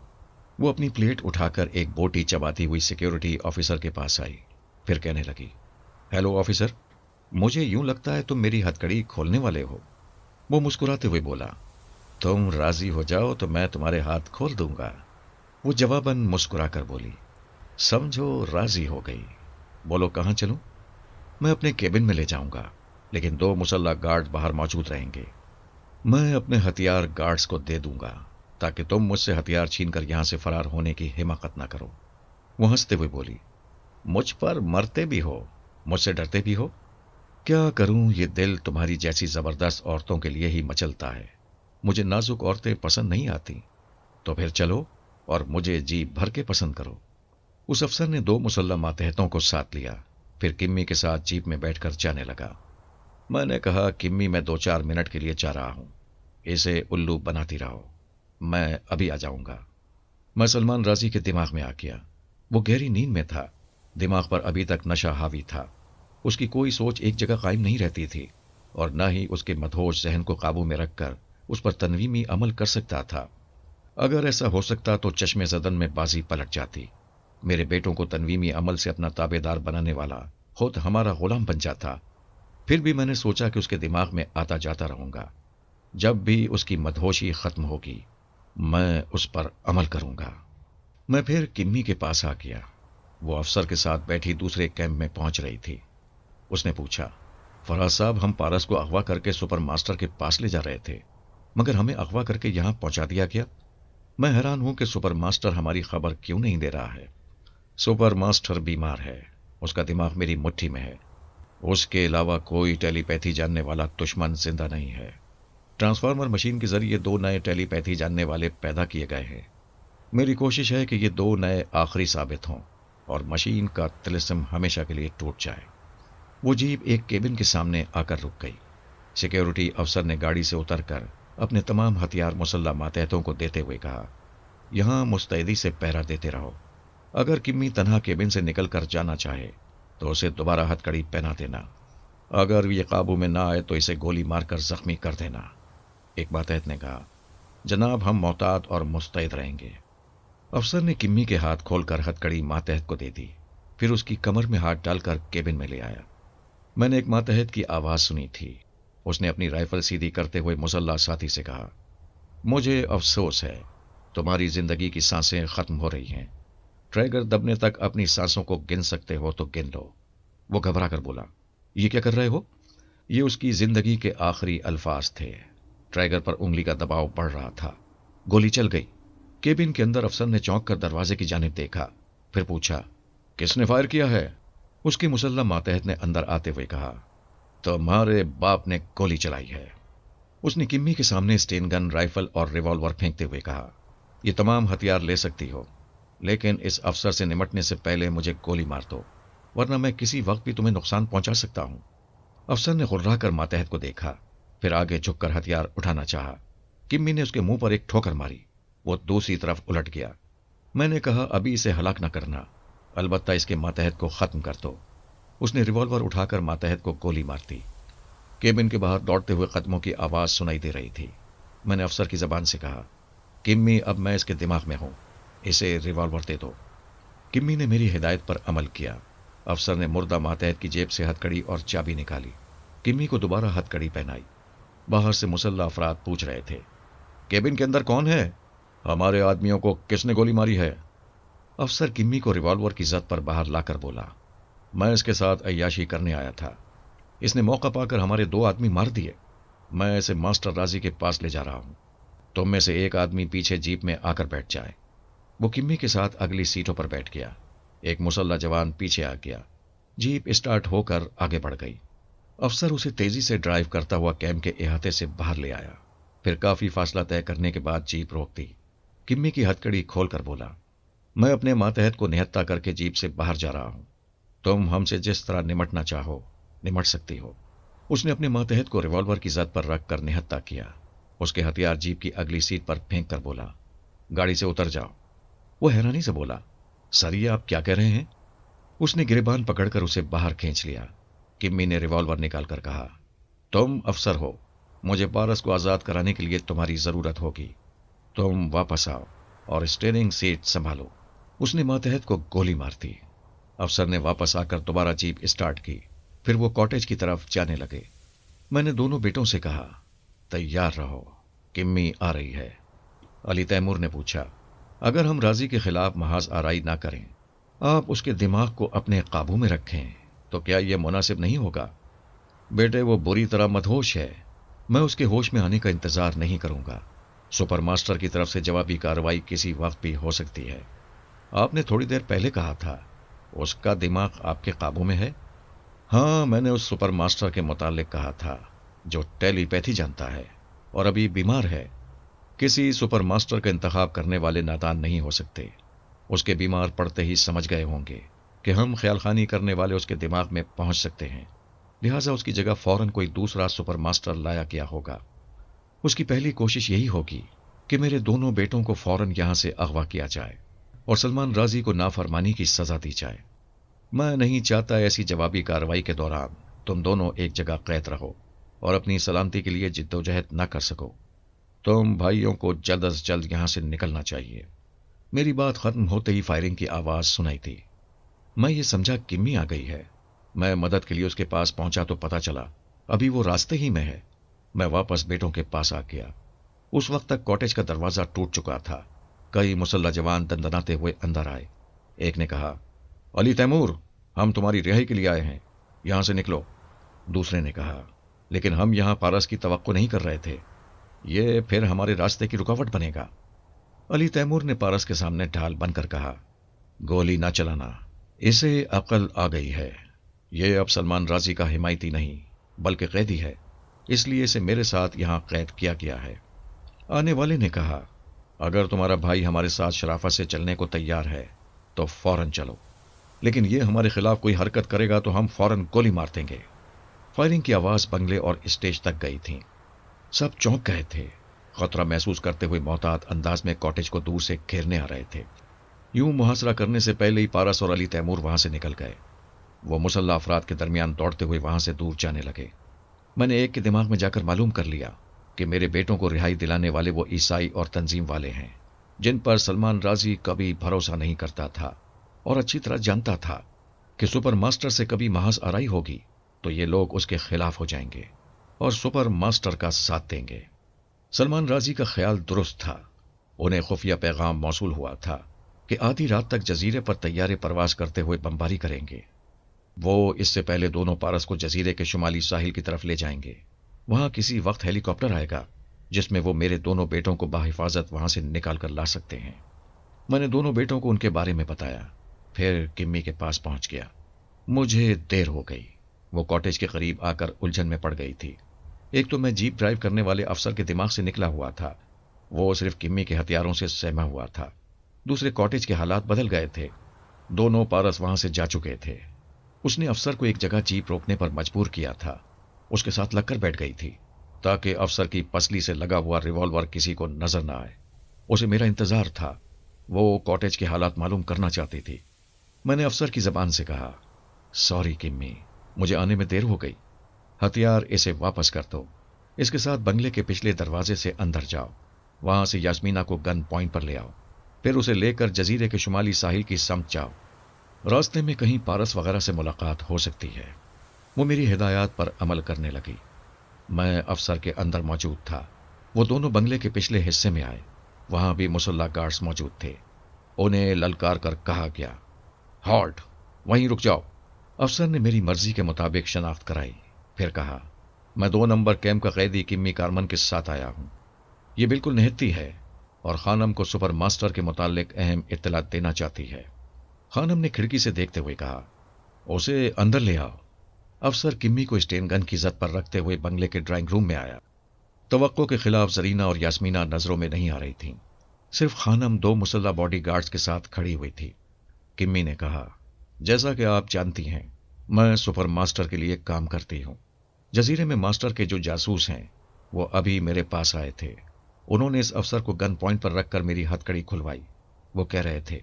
وہ اپنی پلیٹ اٹھا کر ایک بوٹی چباتی ہوئی سیکیورٹی آفیسر کے پاس آئی، پھر کہنے لگی، ہیلو آفیسر، مجھے یوں لگتا ہے تم میری ہتھ کڑی کھولنے والے ہو۔ وہ مسکراتے ہوئے بولا، تم راضی ہو جاؤ تو میں تمہارے ہاتھ کھول دوں گا۔ وہ جواباً مسکرا کر بولی، سمجھو راضی ہو گئی۔ بولو کہاں چلوں؟ میں اپنے کیبن میں لے جاؤں گا، لیکن 2 مسلح گارڈ باہر موجود رہیں گے۔ میں اپنے ہتھیار گارڈز کو دے دوں گا تاکہ تم مجھ سے ہتھیار چھین کر یہاں سے فرار ہونے کی حماقت نہ کرو۔ وہ ہنستے ہوئے بولی، مجھ پر مرتے بھی ہو، مجھ سے ڈرتے بھی ہو؟ کیا کروں، یہ دل تمہاری جیسی زبردست عورتوں کے لیے ہی مچلتا ہے۔ مجھے نازک عورتیں پسند نہیں آتی۔ تو پھر چلو اور مجھے جی بھر کے پسند کرو۔ اس افسر نے 2 مسلح ماتحتوں کو ساتھ لیا، پھر کمی کے ساتھ جیپ میں بیٹھ کر جانے لگا۔ میں نے کہا، کمی میں 2-4 منٹ کے لیے جا رہا ہوں، اسے الو بناتی رہو، میں ابھی آ جاؤں گا۔ میں سلمان راضی کے دماغ میں آ گیا۔ وہ گہری نیند میں تھا، دماغ پر ابھی تک نشہ حاوی تھا۔ اس کی کوئی سوچ ایک جگہ قائم نہیں رہتی تھی، اور نہ ہی اس کے مدہوش ذہن کو قابو میں رکھ کر اس پر تنویمی عمل کر سکتا تھا۔ اگر ایسا ہو سکتا تو چشم زدن میں بازی پلٹ جاتی۔ میرے بیٹوں کو تنویمی عمل سے اپنا تابع دار بنانے والا خود ہمارا غلام بن جاتا۔ پھر بھی میں نے سوچا کہ اس کے دماغ میں آتا جاتا رہوں گا۔ جب بھی اس کی مدہوشی ختم ہوگی میں اس پر عمل کروں گا۔ میں پھر کمی کے پاس آ گیا۔ وہ افسر کے ساتھ بیٹھی دوسرے کیمپ میں پہنچ رہی تھی۔ اس نے پوچھا، فراز صاحب، ہم پارس کو اغوا کر کے سپر ماسٹر کے پاس لے جا رہے تھے، مگر ہمیں اغوا کر کے یہاں پہنچا دیا گیا۔ میں حیران ہوں کہ سپر ماسٹر ہماری خبر کیوں نہیں دے رہا ہے۔ سپر ماسٹر بیمار ہے، اس کا دماغ میری مٹھی میں ہے۔ اس کے علاوہ کوئی ٹیلی پیتھی جاننے والا دشمن زندہ نہیں ہے۔ ٹرانسفارمر مشین کے ذریعے 2 نئے ٹیلی پیتھی جاننے والے پیدا کیے گئے ہیں۔ میری کوشش ہے کہ یہ 2 نئے آخری ثابت ہوں اور مشین کا طلسم ہمیشہ کے لیے ٹوٹ جائے۔ وہ جیپ ایک کیبن کے سامنے آ کر رک گئی۔ سیکیورٹی افسر نے گاڑی سے اتر کر اپنے تمام ہتھیار مسلح ماتحتوں کو دیتے ہوئے کہا، یہاں مستعدی سے پہرا دیتے رہو۔ اگر کمی تنہا کیبن سے نکل کر جانا چاہے تو اسے دوبارہ ہتھ کڑی پہنا دینا۔ اگر یہ قابو میں نہ آئے تو اسے گولی مار کر زخمی کر دینا۔ ایک ماتحت نے کہا، جناب ہم محتاط اور مستعد رہیں گے۔ افسر نے کمی کے ہاتھ کھول کر ہتھ کڑی ماتحت کو دے دی، پھر اس کی کمر میں ہاتھ ڈال کر کیبن میں لے آیا۔ میں نے ایک ماتحت کی آواز سنی تھی، उसने अपनी राइफल सीधी करते हुए मुसल्ला साथी से कहा, मुझे अफसोस है, तुम्हारी जिंदगी की सांसें खत्म हो रही हैं। ट्रैगर दबने तक अपनी सांसों को गिन सकते हो तो गिन लो। वो घबरा कर बोला, ये क्या कर रहे हो? ये उसकी जिंदगी के आखिरी अल्फाज थे। ट्रैगर पर उंगली का दबाव बढ़ रहा था। गोली चल गई। केबिन के अंदर अफसर ने चौंक कर दरवाजे की जानिब देखा, फिर पूछा, किसने फायर किया है? उसकी मुसल्ला मातहत ने अंदर आते हुए कहा, तुम्हारे बाप ने गोली चलाई है। उसने किम्मी के सामने स्टेन गन, राइफल और रिवॉल्वर फेंकते हुए कहा, ये तमाम हथियार ले सकती हो, लेकिन इस अफसर से निमटने से पहले मुझे गोली मार दो, वरना मैं किसी वक्त भी तुम्हें नुकसान पहुंचा सकता हूं। अफसर ने गुर्रा कर मातहत को देखा, फिर आगे झुककर हथियार उठाना चाहा। किम्मी ने उसके मुंह पर एक ठोकर मारी। वो दूसरी तरफ उलट गया। मैंने कहा, अभी इसे हलाक न करना, अलबत्ता इसके मातहत को खत्म कर दो। उसने रिवॉल्वर उठाकर मातहत को गोली मार दी। केबिन के बाहर दौड़ते हुए कदमों की आवाज सुनाई दे रही थी। मैंने अफसर की जबान से कहा, किम्मी, अब मैं इसके दिमाग में हूं, इसे रिवॉल्वर दे दो। किम्मी ने मेरी हिदायत पर अमल किया। अफसर ने मुर्दा मातहत की जेब से हथकड़ी और चाबी निकाली। किम्मी को दोबारा हथकड़ी पहनाई। बाहर से मुसल्ला अफराद पूछ रहे थे, केबिन के अंदर कौन है? हमारे आदमियों को किसने गोली मारी है? अफसर किम्मी को रिवॉल्वर की जद पर बाहर लाकर बोला, मैं इसके साथ अय्याशी करने आया था। इसने मौका पाकर हमारे 2 आदमी मार दिए। मैं इसे मास्टर राजी के पास ले जा रहा हूं। तुम में से एक आदमी पीछे जीप में आकर बैठ जाए। वो किम्मी के साथ अगली सीटों पर बैठ गया। एक मुसल्ला जवान पीछे आ गया। जीप स्टार्ट होकर आगे बढ़ गई। अफसर उसे तेजी से ड्राइव करता हुआ कैंप के इहाते से बाहर ले आया। फिर काफी फासला तय करने के बाद जीप रोक दी। किम्मी की हथकड़ी खोलकर बोला, मैं अपने मातहत को निहत्ता करके जीप से बाहर जा रहा हूं। तुम हमसे जिस तरह निमटना चाहो निमट सकती हो। उसने अपने मातहत को रिवॉल्वर की जद पर रखकर निहत्ता किया। उसके हथियार जीप की अगली सीट पर फेंक कर बोला, गाड़ी से उतर जाओ। वो हैरानी से बोला, सर, ये आप क्या कह रहे हैं? उसने गिरेबान पकड़कर उसे बाहर खींच लिया। किम्मी ने रिवॉल्वर निकालकर कहा, तुम अफसर हो, मुझे पारस को आजाद कराने के लिए तुम्हारी जरूरत होगी। तुम वापस आओ और स्टीयरिंग सीट संभालो। उसने मातहत को गोली मार दी। अफसर ने वापस आकर दोबारा जीप स्टार्ट की। फिर वो कॉटेज की तरफ जाने लगे। मैंने दोनों बेटों से कहा, तैयार रहो, किम्मी आ रही है। अली तैमूर ने पूछा, अगर हम राजी के खिलाफ महाज आराई ना करें, आप उसके दिमाग को अपने काबू में रखें, तो क्या यह मुनासिब नहीं होगा? बेटे, वो बुरी तरह मदहोश है। मैं उसके होश में आने का इंतजार नहीं करूंगा। सुपर मास्टर की तरफ से जवाबी कार्रवाई किसी वक्त भी हो सकती है। आपने थोड़ी देर पहले कहा था उसका दिमाग आपके काबू में है। हाँ, मैंने उस सुपर मास्टर के मुतालिक कहा था जो टेलीपैथी जानता है और अभी बीमार है। किसी सुपर मास्टर का इंतखाब करने वाले नादान नहीं हो सकते। उसके बीमार पड़ते ही समझ गए होंगे कि हम ख्यालखानी करने वाले उसके दिमाग में पहुंच सकते हैं, लिहाजा उसकी जगह फौरन कोई दूसरा सुपर मास्टर लाया गया होगा। उसकी पहली कोशिश यही होगी कि मेरे दोनों बेटों को फौरन यहां से अगवा किया जाए और सलमान राजी को नाफरमानी की सजा दी जाए। मैं नहीं चाहता ऐसी जवाबी कार्रवाई के दौरान तुम दोनों एक जगह कैद रहो और अपनी सलामती के लिए जिद्दोजहद न कर सको। तुम भाइयों को जल्द अज जल्द यहां से निकलना चाहिए। मेरी बात खत्म होते ही फायरिंग की आवाज सुनाई दी। मैं ये समझा किम्मी आ गई है। मैं मदद के लिए उसके पास पहुंचा तो पता चला अभी वो रास्ते ही में है। मैं वापस बेटों के पास आ गया। उस वक्त तक कॉटेज का दरवाजा टूट चुका था। कई मुसल्ला जवान दंदनाते हुए अंदर आए। एक ने कहा, अली तैमूर, हम तुम्हारी रिहाई के लिए आए हैं, यहां से निकलो। दूसरे ने कहा, लेकिन हम यहां पारस की तवक्को नहीं कर रहे थे, ये फिर हमारे रास्ते की रुकावट बनेगा। अली तैमूर ने पारस के सामने ढाल बनकर कहा, गोली ना चलाना, इसे अकल आ गई है। ये अब सलमान राजी का हिमायती नहीं बल्कि कैदी है, इसलिए इसे मेरे साथ यहां कैद किया गया है। आने वाले ने कहा, अगर तुम्हारा भाई हमारे साथ शराफत से चलने को तैयार है तो फौरन चलो, लेकिन ये हमारे खिलाफ कोई हरकत करेगा तो हम फौरन गोली मार देंगे। फायरिंग की आवाज बंगले और स्टेज तक गई थी। सब चौंक गए थे। खतरा महसूस करते हुए मोहतात अंदाज में कॉटेज को दूर से घेरने आ रहे थे। यूं मुहासरा करने से पहले ही पारस और अली तैमूर वहां से निकल गए। वो मुसल्ला अफराद के दरमियान दौड़ते हुए वहां से दूर जाने लगे। मैंने एक के दिमाग में जाकर मालूम कर लिया कि मेरे बेटों को रिहाई दिलाने वाले वो ईसाई और तंजीम वाले हैं जिन पर सलमान राजी कभी भरोसा नहीं करता था और अच्छी तरह जानता था कि सुपर मास्टर से कभी महाज आराई होगी तो ये लोग उसके खिलाफ हो जाएंगे। اور سپر ماسٹر کا ساتھ دیں گے۔ سلمان رازی کا خیال درست تھا۔ انہیں خفیہ پیغام موصول ہوا تھا کہ آدھی رات تک جزیرے پر طیارے پرواز کرتے ہوئے بمباری کریں گے۔ وہ اس سے پہلے دونوں پارس کو جزیرے کے شمالی ساحل کی طرف لے جائیں گے۔ وہاں کسی وقت ہیلی کاپٹر آئے گا جس میں وہ میرے دونوں بیٹوں کو بحفاظت وہاں سے نکال کر لا سکتے ہیں۔ میں نے دونوں بیٹوں کو ان کے بارے میں بتایا، پھر کمی کے پاس پہنچ گیا۔ مجھے دیر ہو گئی۔ وہ کاٹیج کے قریب آ کر الجھن میں پڑ گئی تھی۔ ایک تو میں جیپ ڈرائیو کرنے والے افسر کے دماغ سے نکلا ہوا تھا، وہ صرف کمی کے ہتھیاروں سے سہما ہوا تھا۔ دوسرے کاٹیج کے حالات بدل گئے تھے۔ دونوں پارس وہاں سے جا چکے تھے۔ اس نے افسر کو ایک جگہ جیپ روکنے پر مجبور کیا تھا۔ اس کے ساتھ لگ کر بیٹھ گئی تھی تاکہ افسر کی پسلی سے لگا ہوا ریوالور کسی کو نظر نہ آئے۔ اسے میرا انتظار تھا۔ وہ کاٹیج کے حالات معلوم کرنا چاہتی تھی۔ میں نے افسر کی زبان سے کہا، سوری کمی، مجھے آنے میں دیر ہو گئی۔ ہتھیار اسے واپس کر دو۔ اس کے ساتھ بنگلے کے پچھلے دروازے سے اندر جاؤ۔ وہاں سے یاسمینہ کو گن پوائنٹ پر لے آؤ، پھر اسے لے کر جزیرے کے شمالی ساحل کی سمت جاؤ۔ راستے میں کہیں پارس وغیرہ سے ملاقات ہو سکتی ہے۔ وہ میری ہدایات پر عمل کرنے لگی۔ میں افسر کے اندر موجود تھا۔ وہ دونوں بنگلے کے پچھلے حصے میں آئے۔ وہاں بھی مسلح گارڈز موجود تھے۔ انہیں للکار کر کہا گیا، ہالٹ، وہیں رک جاؤ۔ افسر نے میری مرضی کے مطابق شناخت کرائی، پھر کہا، میں 2 نمبر کیمپ کا قیدی کمی کارمن کے ساتھ آیا ہوں۔ یہ بالکل نہتی ہے اور خانم کو سپر ماسٹر کے متعلق اہم اطلاع دینا چاہتی ہے۔ خانم نے کھڑکی سے دیکھتے ہوئے کہا، اسے اندر لے آؤ۔ افسر کمی کو اسٹین گن کی زد پر رکھتے ہوئے بنگلے کے ڈرائنگ روم میں آیا۔ توقع کے خلاف زرینہ اور یاسمینہ نظروں میں نہیں آ رہی تھیں۔ صرف خانم 2 مسلح باڈی گارڈز کے ساتھ کھڑی ہوئی تھی۔ کمی نے کہا، جیسا کہ آپ جانتی ہیں، میں سپر ماسٹر کے لیے کام کرتی ہوں۔ جزیرے میں ماسٹر کے جو جاسوس ہیں وہ ابھی میرے پاس آئے تھے۔ انہوں نے اس افسر کو گن پوائنٹ پر رکھ کر میری ہتھکڑی کھلوائی۔ وہ کہہ رہے تھے،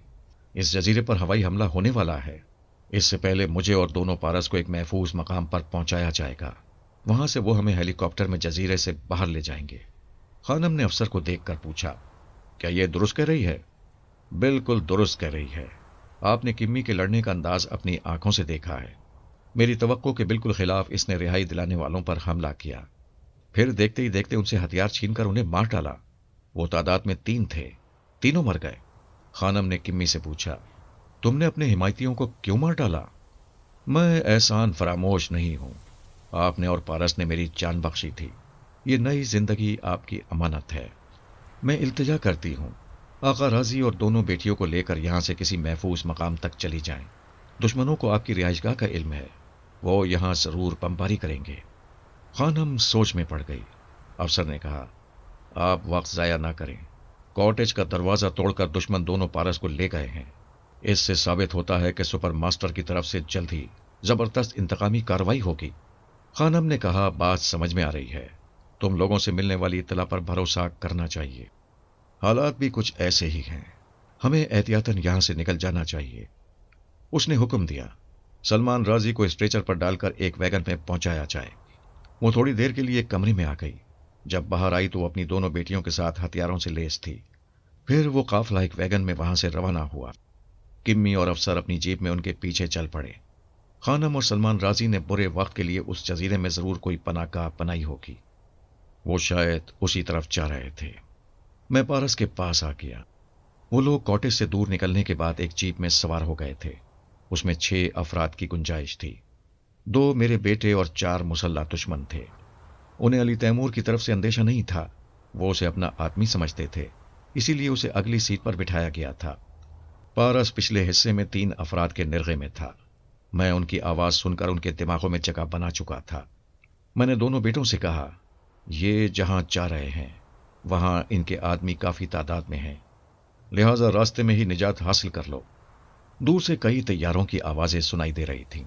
اس جزیرے پر ہوائی حملہ ہونے والا ہے۔ اس سے پہلے مجھے اور دونوں پارس کو ایک محفوظ مقام پر پہنچایا جائے گا۔ وہاں سے وہ ہمیں ہیلی کاپٹر میں جزیرے سے باہر لے جائیں گے۔ خانم نے افسر کو دیکھ کر پوچھا، کیا یہ درست کہہ رہی ہے؟ بالکل درست کہہ رہی ہے۔ آپ نے کمی کے لڑنے کا انداز اپنی آنکھوں سے دیکھا ہے۔ میری توقع کے بالکل خلاف اس نے رہائی دلانے والوں پر حملہ کیا، پھر دیکھتے ہی دیکھتے ان سے ہتھیار چھین کر انہیں مار ڈالا۔ وہ تعداد میں 3 تھے، تینوں مر گئے۔ خانم نے کمی سے پوچھا، تم نے اپنے حمایتیوں کو کیوں مار ڈالا؟ میں احسان فراموش نہیں ہوں۔ آپ نے اور پارس نے میری جان بخشی تھی۔ یہ نئی زندگی آپ کی امانت ہے۔ میں التجا کرتی ہوں، آقا راضی اور دونوں بیٹیوں کو لے کر یہاں سے کسی محفوظ مقام تک چلی جائیں۔ دشمنوں کو آپ کی رہائش گاہ کا علم ہے، وہ یہاں ضرور بمباری کریں گے۔ خانم سوچ میں پڑ گئی۔ افسر نے کہا، آپ وقت ضائع نہ کریں۔ کاٹیج کا دروازہ توڑ کر دشمن دونوں پارس کو لے گئے ہیں۔ اس سے ثابت ہوتا ہے کہ سپر ماسٹر کی طرف سے جلد ہی زبردست انتقامی کارروائی ہوگی۔ خانم نے کہا، بات سمجھ میں آ رہی ہے۔ تم لوگوں سے ملنے والی اطلاع پر بھروسہ کرنا چاہیے۔ حالات بھی کچھ ایسے ہی ہیں۔ ہمیں احتیاطاً یہاں سے نکل جانا چاہیے۔ اس نے حکم دیا، سلمان رازی کو اسٹریچر پر ڈال کر ایک ویگن میں پہنچایا جائے۔ وہ تھوڑی دیر کے لیے ایک کمرے میں آ گئی۔ جب باہر آئی تو وہ اپنی دونوں بیٹیوں کے ساتھ ہتھیاروں سے لیس تھی۔ پھر وہ قافلہ ایک ویگن میں وہاں سے روانہ ہوا۔ کمی اور افسر اپنی جیپ میں ان کے پیچھے چل پڑے۔ خانم اور سلمان رازی نے برے وقت کے لیے اس جزیرے میں ضرور کوئی پناہ گاہ بنائی ہوگی۔ وہ شاید اسی طرف جا رہے تھے۔ میں پارس کے پاس آ گیا۔ وہ لوگ کاٹیج سے دور نکلنے کے بعد ایک جیپ میں سوار ہو گئے تھے۔ اس میں 6 افراد کی گنجائش تھی۔ 2 میرے بیٹے اور 4 مسلح دشمن تھے۔ انہیں علی تیمور کی طرف سے اندیشہ نہیں تھا۔ وہ اسے اپنا آدمی سمجھتے تھے، اسی لیے اسے اگلی سیٹ پر بٹھایا گیا تھا۔ پارس پچھلے حصے میں 3 افراد کے نرغے میں تھا۔ میں ان کی آواز سن کر ان کے دماغوں میں جگہ بنا چکا تھا۔ میں نے دونوں بیٹوں سے کہا، یہ جہاں جا رہے ہیں وہاں ان کے آدمی کافی تعداد میں ہیں، لہٰذا راستے میں ہی نجات حاصل کر لو۔ دور سے کئی طیاروں کی آوازیں سنائی دے رہی تھیں،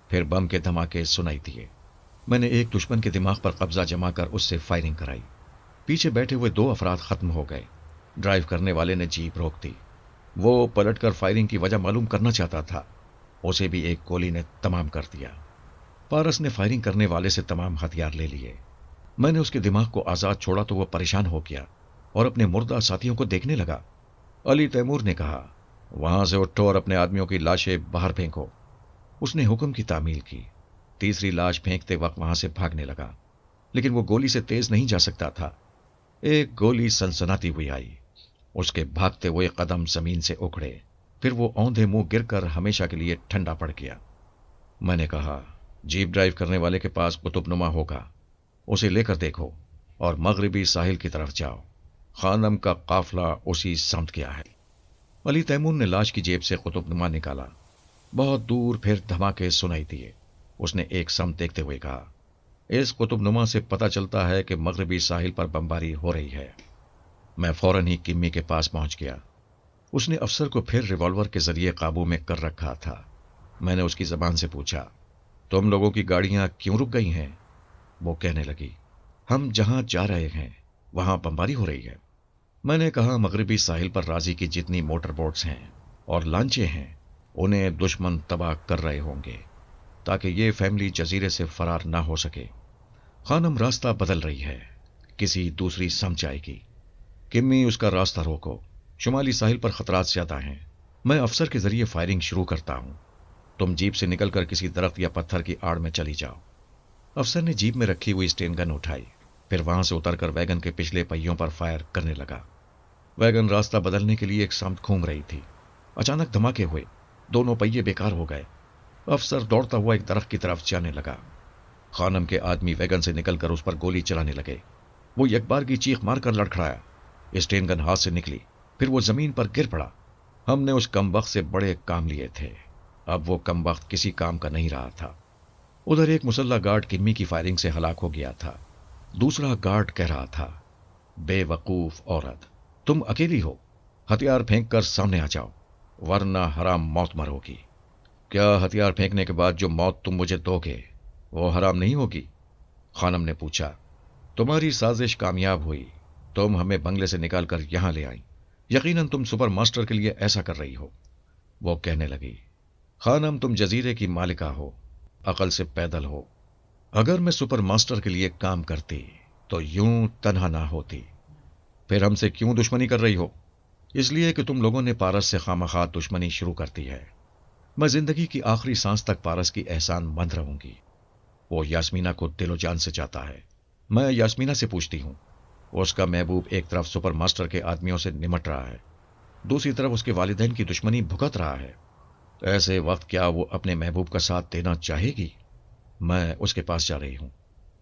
پھر بم کے دھماکے سنائی دیے۔ میں نے ایک دشمن کے دماغ پر قبضہ جما کر اس سے فائرنگ کرائی۔ پیچھے بیٹھے ہوئے 2 افراد ختم ہو گئے۔ ڈرائیو کرنے والے نے جیپ روک دی۔ وہ پلٹ کر فائرنگ کی وجہ معلوم کرنا چاہتا تھا۔ اسے بھی ایک گولی نے تمام کر دیا۔ پارس نے فائرنگ کرنے والے سے تمام ہتھیار لے لیے۔ میں نے اس کے دماغ کو آزاد چھوڑا تو وہ پریشان ہو گیا اور اپنے مردہ ساتھیوں کو دیکھنے لگا۔ علی تیمور نے کہا، وہاں سے اٹھو اور اپنے آدمیوں کی لاشیں باہر پھینکو۔ اس نے حکم کی تعمیل کی۔ تیسری لاش پھینکتے وقت وہاں سے بھاگنے لگا۔ लेकिन वो गोली से तेज नहीं जा सकता था। एक गोली सनसनाती हुई आई, उसके भागते हुए कदम जमीन से उखड़े, फिर वो औंधे मुंह गिरकर हमेशा के लिए ठंडा पड़ गया। मैंने कहा, जीप ड्राइव करने वाले के पास कुतुबनुमा होगा, उसे लेकर देखो और मगरिबी साहिल की तरफ जाओ। खानम का काफला उसी समत गया है। अली तैमूर ने लाश की जेब से कुतुबनुमा निकाला। बहुत दूर फिर धमाके सुनाई दिए। उसने एक समत देखते हुए कहा, इस कुतुबनुमा से पता चलता है कि मगरिबी साहिल पर बमबारी हो रही है। मैं फौरन ही किम्मी के पास पहुंच गया। उसने अफसर को फिर रिवॉल्वर के जरिए काबू में कर रखा था। मैंने उसकी जबान से पूछा, तुम लोगों की गाड़ियां क्यों रुक गई हैं? वो कहने लगी, हम जहां जा रहे हैं वहां बमबारी हो रही है। मैंने कहा, मगरिबी साहिल पर राजी की जितनी मोटर बोट्स हैं और लांचे हैं, उन्हें दुश्मन तबाह कर रहे होंगे ताकि ये फैमिली जजीरे से फरार ना हो सके। खानम रास्ता बदल रही है, किसी दूसरी समझ आएगी। किम्मी, उसका रास्ता रोको, शुमाली साहिल पर खतरात ज्यादा हैं। मैं अफसर के जरिए फायरिंग शुरू करता हूं, तुम जीप से निकलकर किसी दरख्त या पत्थर की आड़ में चली जाओ। अफसर ने जीप में रखी हुई स्टेन गन उठाई, फिर वहां से उतरकर वैगन के पिछले पहियों पर फायर करने लगा। वैगन रास्ता बदलने के लिए एक समत घूम रही थी। अचानक धमाके हुए, दोनों पहिए बेकार हो गए। अफसर दौड़ता हुआ एक दरख्त की तरफ जाने लगा। खानम के आदमी वैगन से निकलकर उस पर गोली चलाने लगे। वो यकबार की चीख मारकर लड़खड़ाया। स्टेन गन हाथ से निकली, फिर वो जमीन पर गिर पड़ा। हमने उस कमबख्त से बड़े काम लिए थे, अब वो कमबख्त किसी काम का नहीं रहा था। उधर एक मुसल्ला गार्ड किम्मी की फायरिंग से हलाक हो गया था। दूसरा गार्ड कह रहा था, बेवकूफ औरत, तुम अकेली हो, हथियार फेंक कर सामने आ जाओ, वरना हराम मौत मरोगी। क्या हथियार फेंकने के बाद जो मौत तुम मुझे दोगे वो हराम नहीं होगी? खानम ने पूछा। तुम्हारी साजिश कामयाब हुई, तुम हमें बंगले से निकालकर यहां ले आई। यकीनन तुम सुपर मास्टर के लिए ऐसा कर रही हो। वो कहने लगी, खानम, तुम जजीरे की मालिका हो, अकल से पैदल हो। अगर मैं सुपर मास्टर के लिए काम करती तो यूं तन्हा ना होती। फिर हमसे क्यों दुश्मनी कर रही हो? इसलिए कि तुम लोगों ने पारस से खामखा दुश्मनी शुरू कर दी है। मैं जिंदगी की आखिरी सांस तक पारस की एहसान मंद रहूंगी। वो यास्मीना को दिलो जान से चाहता है। मैं यास्मीना से पूछती हूं, उसका महबूब एक तरफ सुपर मास्टर के आदमियों से निमट रहा है, दूसरी तरफ उसके वालिदैन की दुश्मनी भुगत रहा है। ऐसे वक्त क्या वो अपने महबूब का साथ देना चाहेगी? मैं उसके पास जा रही हूं,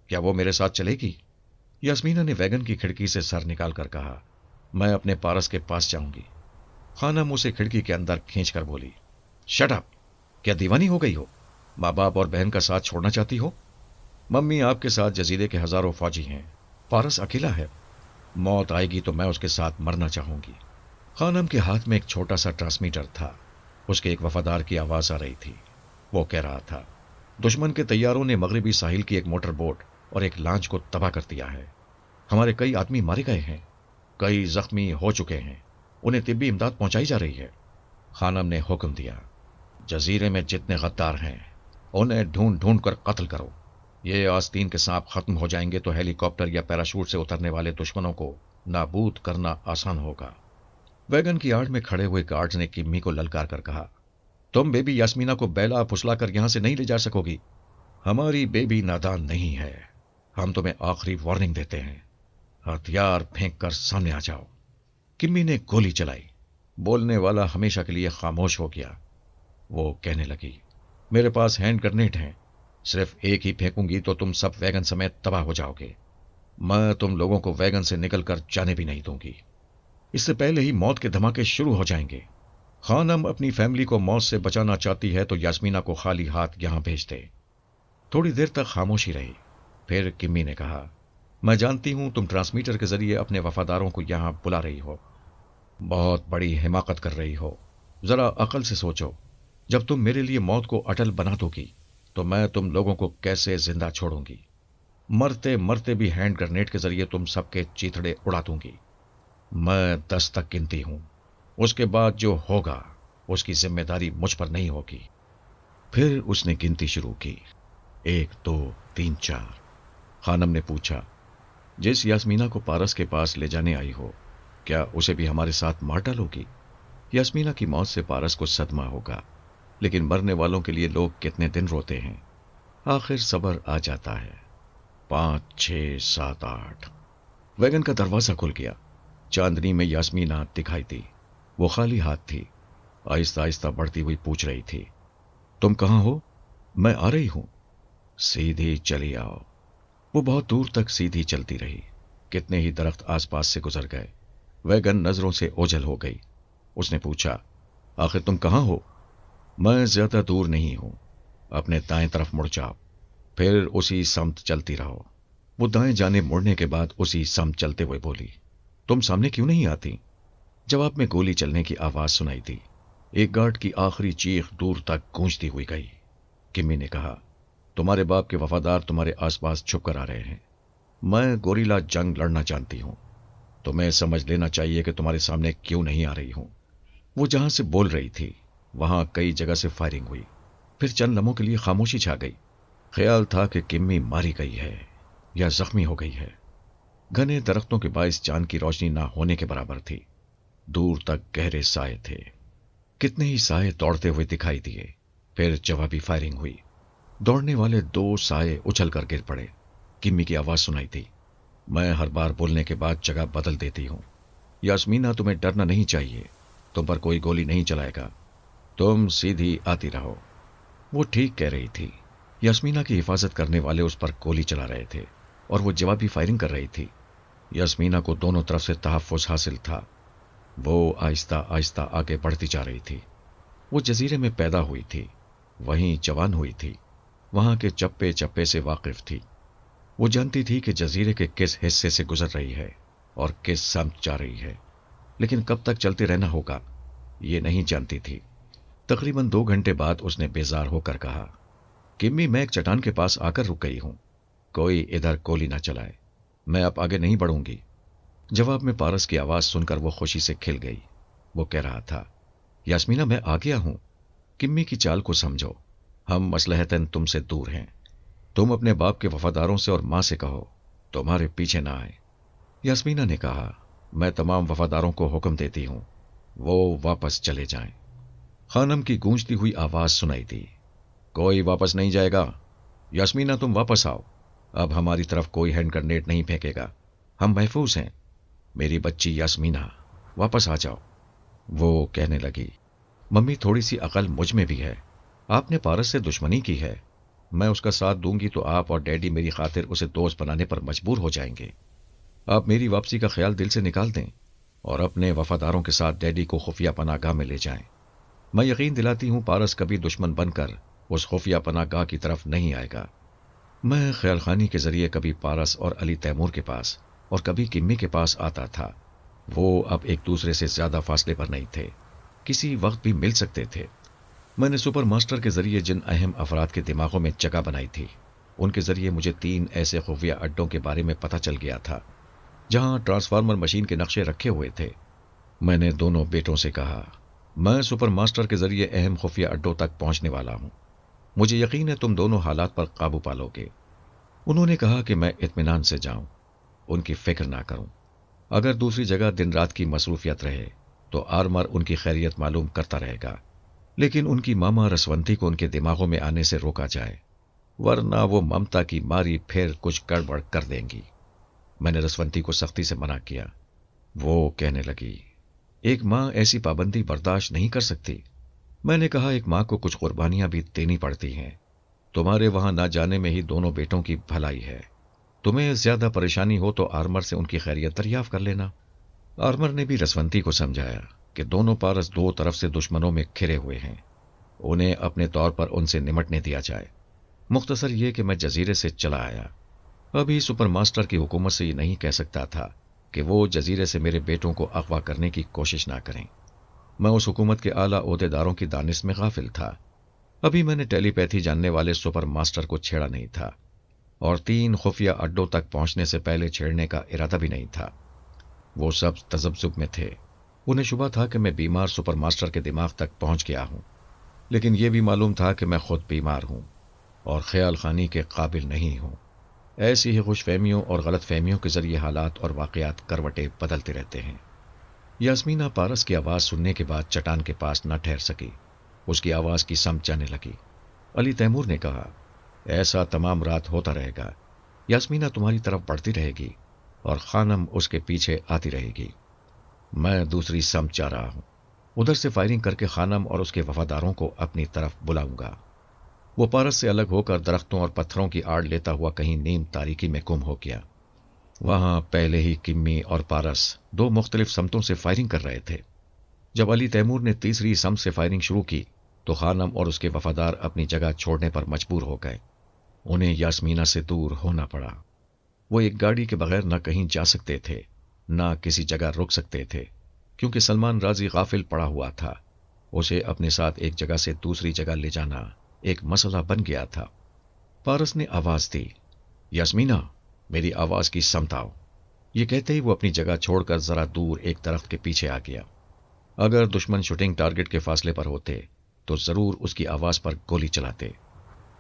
क्या वो मेरे साथ चलेगी? यास्मीना ने वैगन की खिड़की से सर निकालकर कहा, मैं अपने पारस के पास जाऊंगी। खानम उसे खिड़की के अंदर खींचकर बोली, शट अप, क्या दीवानी हो गई हो? माँ बाप और बहन का साथ छोड़ना चाहती हो? मम्मी, आपके साथ जजीरे के हजारों फौजी हैं, पारस अकेला है। मौत आएगी तो मैं उसके साथ मरना चाहूंगी। खानम के हाथ में एक छोटा सा ट्रांसमीटर था, उसके एक वफादार की आवाज आ रही थी। वो कह रहा था, दुश्मन के तैयारों ने मगरिबी साहिल की एक मोटर बोट और एक लॉन्च को तबाह कर दिया है। हमारे कई आदमी मारे गए हैं, कई जख्मी हो चुके हैं, उन्हें तिब्बी इमदाद पहुंचाई जा रही है। खानम ने हुक्म दिया, जजीरे में जितने गद्दार हैं उन्हें ढूंढ ढूंढ कर कत्ल करो। ये आस्तीन के सांप खत्म हो जाएंगे तो हेलीकॉप्टर या पैराशूट से उतरने वाले दुश्मनों को नाबूद करना आसान होगा। वैगन की आड़ में खड़े हुए गार्ड्स ने किम्मी को ललकार कर कहा, तुम बेबी यास्मीना को बैला फुसला कर यहां से नहीं ले जा सकोगी। हमारी बेबी नादान नहीं है, हम तुम्हें आखिरी वार्निंग देते हैं, हथियार फेंक कर सामने आ जाओ। किम्मी ने गोली चलाई। बोलने वाला हमेशा के लिए खामोश हो गया। वो कहने लगी, मेरे पास हैंड ग्रेनेड हैं, सिर्फ एक ही फेंकूंगी तो तुम सब वैगन समेत तबाह हो जाओगे। मैं तुम लोगों को वैगन से निकलकर जाने भी नहीं दूंगी, इससे पहले ही मौत के धमाके शुरू हो जाएंगे। खानम अपनी फैमिली को मौत से बचाना चाहती है तो यास्मीना को खाली हाथ यहां भेज दे। थोड़ी देर तक खामोशी रही, फिर किम्मी ने कहा, मैं जानती हूं तुम ट्रांसमीटर के जरिए अपने वफादारों को यहां बुला रही हो, बहुत बड़ी हिमाकत कर रही हो। जरा अकल से सोचो, जब तुम मेरे लिए मौत को अटल बना दोगी तो मैं तुम लोगों को कैसे जिंदा छोड़ूंगी? मरते मरते भी हैंड ग्रेनेड के जरिए तुम सबके चीथड़े उड़ा दूंगी। मैं 10 तक गिनती हूं, उसके बाद जो होगा उसकी जिम्मेदारी मुझ पर नहीं होगी। फिर उसने गिनती शुरू की, 1 2 3 4। खानम ने पूछा, जिस यास्मीना को पारस के पास ले जाने आई हो, क्या उसे भी हमारे साथ मार डालोगी? यास्मीना की मौत से पारस को सदमा होगा, लेकिन मरने वालों के लिए लोग कितने दिन रोते हैं, आखिर सब्र आ जाता है। 5, 6, 7, 8। वैगन का दरवाजा खुल गया। चांदनी में यास्मीना दिखाई दी। वो खाली हाथ थी। आहिस्ता आहिस्ता बढ़ती हुई पूछ रही थी, तुम कहाँ हो? मैं आ रही हूं। सीधी चली आओ। वो बहुत दूर तक सीधी चलती रही। कितने ही दरख्त आसपास से गुजर गए। वैगन नजरों से ओझल हो गई। उसने पूछा, आखिर तुम कहाँ हो? मैं ज्यादा दूर नहीं हूं। अपने दाएं तरफ मुड़ जाओ, फिर उसी समत चलती रहो। वो दाएं जाने मुड़ने के बाद उसी समत चलते हुए बोली, तुम सामने क्यों नहीं आती? जवाब में गोली चलने की आवाज सुनाई दी। एक गार्ड की आखिरी चीख दूर तक गूंजती हुई गई। किम्मी ने कहा, तुम्हारे बाप के वफादार तुम्हारे आसपास छुप कर आ रहे हैं। मैं गोरीला जंग लड़ना जानती हूं। तुम्हें समझ लेना चाहिए कि तुम्हारे सामने क्यों नहीं आ रही हूं। वो जहां से बोल रही थी वहां कई जगह से फायरिंग हुई। फिर चंद लम्हों के लिए खामोशी छा गई। ख्याल था कि किम्मी मारी गई है या जख्मी हो गई है। घने दरख्तों के बायस चांद की रोशनी ना होने के बराबर थी। दूर तक गहरे साए थे। कितने ही साए दौड़ते हुए दिखाई दिए। फिर जवाबी फायरिंग हुई। दौड़ने वाले 2 साए उछल कर गिर पड़े। किम्मी की आवाज सुनाई दी, मैं हर बार बोलने के बाद जगह बदल देती हूं। यास्मीना, तुम्हें डरना नहीं चाहिए। तुम पर कोई गोली नहीं चलाएगा। तुम सीधी आती रहो। वो ठीक कह रही थी। यास्मीना की हिफाजत करने वाले उस पर गोली चला रहे थे और वो जवाबी फायरिंग कर रही थी। यास्मीना को दोनों तरफ से तहफ्फुज हासिल था। वो आहिस्ता आहिस्ता आगे बढ़ती जा रही थी। वो जजीरे में पैदा हुई थी, वहीं जवान हुई थी, वहां के चप्पे चप्पे से वाकिफ थी। वो जानती थी कि जजीरे के किस हिस्से से गुजर रही है और किस समत जा रही है, लेकिन कब तक चलते रहना होगा ये नहीं जानती थी। तकरीबन 2 घंटे बाद उसने बेजार होकर कहा, किम्मी, मैं एक चट्टान के पास आकर रुक गई हूं। कोई इधर गोली ना चलाए। मैं अब आगे नहीं बढ़ूंगी। जवाब में पारस की आवाज सुनकर वो खुशी से खिल गई। वो कह रहा था, यास्मीना, मैं आ गया हूं। किम्मी की चाल को समझो। हम मसलहतन तुमसे दूर हैं। तुम अपने बाप के वफादारों से और मां से कहो तुम्हारे पीछे ना आए। यास्मीना ने कहा, मैं तमाम वफादारों को हुक्म देती हूं, वो वापस चले जाएं। खानम की गूंजती हुई आवाज सुनाई दी, कोई वापस नहीं जाएगा। यास्मीना, तुम वापस आओ। अब हमारी तरफ कोई हैंड ग्रेनेड नहीं फेंकेगा। हम महफूज हैं। मेरी बच्ची यास्मीना, वापस आ जाओ। वो कहने लगी, मम्मी, थोड़ी सी अकल मुझ में भी है। आपने पारस से दुश्मनी की है। मैं उसका साथ दूंगी तो आप और डैडी मेरी खातिर उसे दोस्त बनाने पर मजबूर हो जाएंगे। आप मेरी वापसी का ख्याल दिल से निकाल दें और अपने वफादारों के साथ डैडी को खुफिया पनाहगाह में ले जाएं। मैं यकीन दिलाती हूं पारस कभी दुश्मन बनकर उस खुफिया पनाहगाह की तरफ नहीं आएगा। मैं ख्याल खानी के जरिए कभी पारस और अली तैमूर के पास और कभी किम्मी के पास आता था। वो अब एक दूसरे से ज्यादा फासले पर नहीं थे, किसी वक्त भी मिल सकते थे। मैंने सुपर मास्टर के जरिए जिन अहम अफराद के दिमागों में जगह बनाई थी, उनके जरिए मुझे 3 ऐसे खुफिया अड्डों के बारे में पता चल गया था जहां ट्रांसफार्मर मशीन के नक्शे रखे हुए थे। मैंने दोनों बेटों से कहा, मैं सुपर मास्टर के जरिए अहम खुफिया अड्डों तक पहुंचने वाला हूं। मुझे यकीन है तुम दोनों हालात पर काबू पालोगे। उन्होंने कहा कि मैं इत्मीनान से जाऊं, उनकी फिक्र ना करूं। अगर दूसरी जगह दिन रात की मसरूफियत रहे तो आर्मर उनकी खैरियत मालूम करता रहेगा, लेकिन उनकी मामा रसवंती को उनके दिमागों में आने से रोका जाए, वरना वो ममता की मारी फिर कुछ गड़बड़ कर देंगी। मैंने रसवंती को सख्ती से मना किया। वो कहने लगी, एक मां ऐसी पाबंदी बर्दाश्त नहीं कर सकती। मैंने कहा, एक मां को कुछ कुर्बानियां भी देनी पड़ती हैं। तुम्हारे वहां ना जाने में ही दोनों बेटों की भलाई है। तुम्हें ज्यादा परेशानी हो तो आर्मर से उनकी खैरियत दरियाफ्त कर लेना। आर्मर ने भी रसवंती को समझाया कि दोनों पारस 2 तरफ से दुश्मनों में घिरे हुए हैं, उन्हें अपने तौर पर उनसे निमटने दिया जाए। मुख्तसर ये कि मैं जजीरे से चला आया। अभी सुपर मास्टर की हुकूमत से ये नहीं कह सकता था कि वो जजीरे से मेरे बेटों को अगवा करने की कोशिश ना करें। मैं उस हुकूमत के आला ओहदेदारों की दानिश में गाफिल था। अभी मैंने टेलीपैथी जानने वाले सुपर मास्टर को छेड़ा नहीं था और 3 खुफिया अड्डों तक पहुंचने से पहले छेड़ने का इरादा भी नहीं था। वो सब तजब्जुब में थे। उन्हें शुबा था कि मैं बीमार सुपर मास्टर के दिमाग तक पहुंच गया हूं, लेकिन यह भी मालूम था कि मैं खुद बीमार हूं और ख्याल खानी के काबिल नहीं हूं। ऐसी ही खुशफहमियों और गलत फहमियों के जरिए हालात और वाकयात करवटें बदलते रहते हैं। यास्मीना पारस की आवाज सुनने के बाद चट्टान के पास न ठहर सकी। उसकी आवाज की समझ जाने लगी। अली तैमूर ने कहा, ऐसा तमाम रात होता रहेगा। यास्मीना तुम्हारी तरफ बढ़ती रहेगी और खानम उसके पीछे आती रहेगी। मैं दूसरी समत जा रहा हूं। उधर से फायरिंग करके खानम और उसके वफादारों को अपनी तरफ बुलाऊंगा। वो पारस से अलग होकर दरख्तों और पत्थरों की आड़ लेता हुआ कहीं नीम तारीकी में गुम हो गया। वहां पहले ही किम्मी और पारस दो मुख्तलिफ समतों से फायरिंग कर रहे थे। जब अली तैमूर ने तीसरी समत से फायरिंग शुरू की तो खानम और उसके वफादार अपनी जगह छोड़ने पर मजबूर हो गए। उन्हें यास्मीना से दूर होना पड़ा। वो एक गाड़ी के बगैर न कहीं जा सकते थे, न किसी जगह रुक सकते थे, क्योंकि सलमान राजी गाफिल पड़ा हुआ था। उसे अपने साथ एक जगह से दूसरी जगह ले जाना एक मसला बन गया था। पारस ने आवाज दी, यास्मीना, मेरी आवाज की समत आओ। ये कहते ही वो अपनी जगह छोड़कर जरा दूर एक दरख्त के पीछे आ गया। अगर दुश्मन शूटिंग टारगेट के फासले पर होते तो जरूर उसकी आवाज पर गोली चलाते।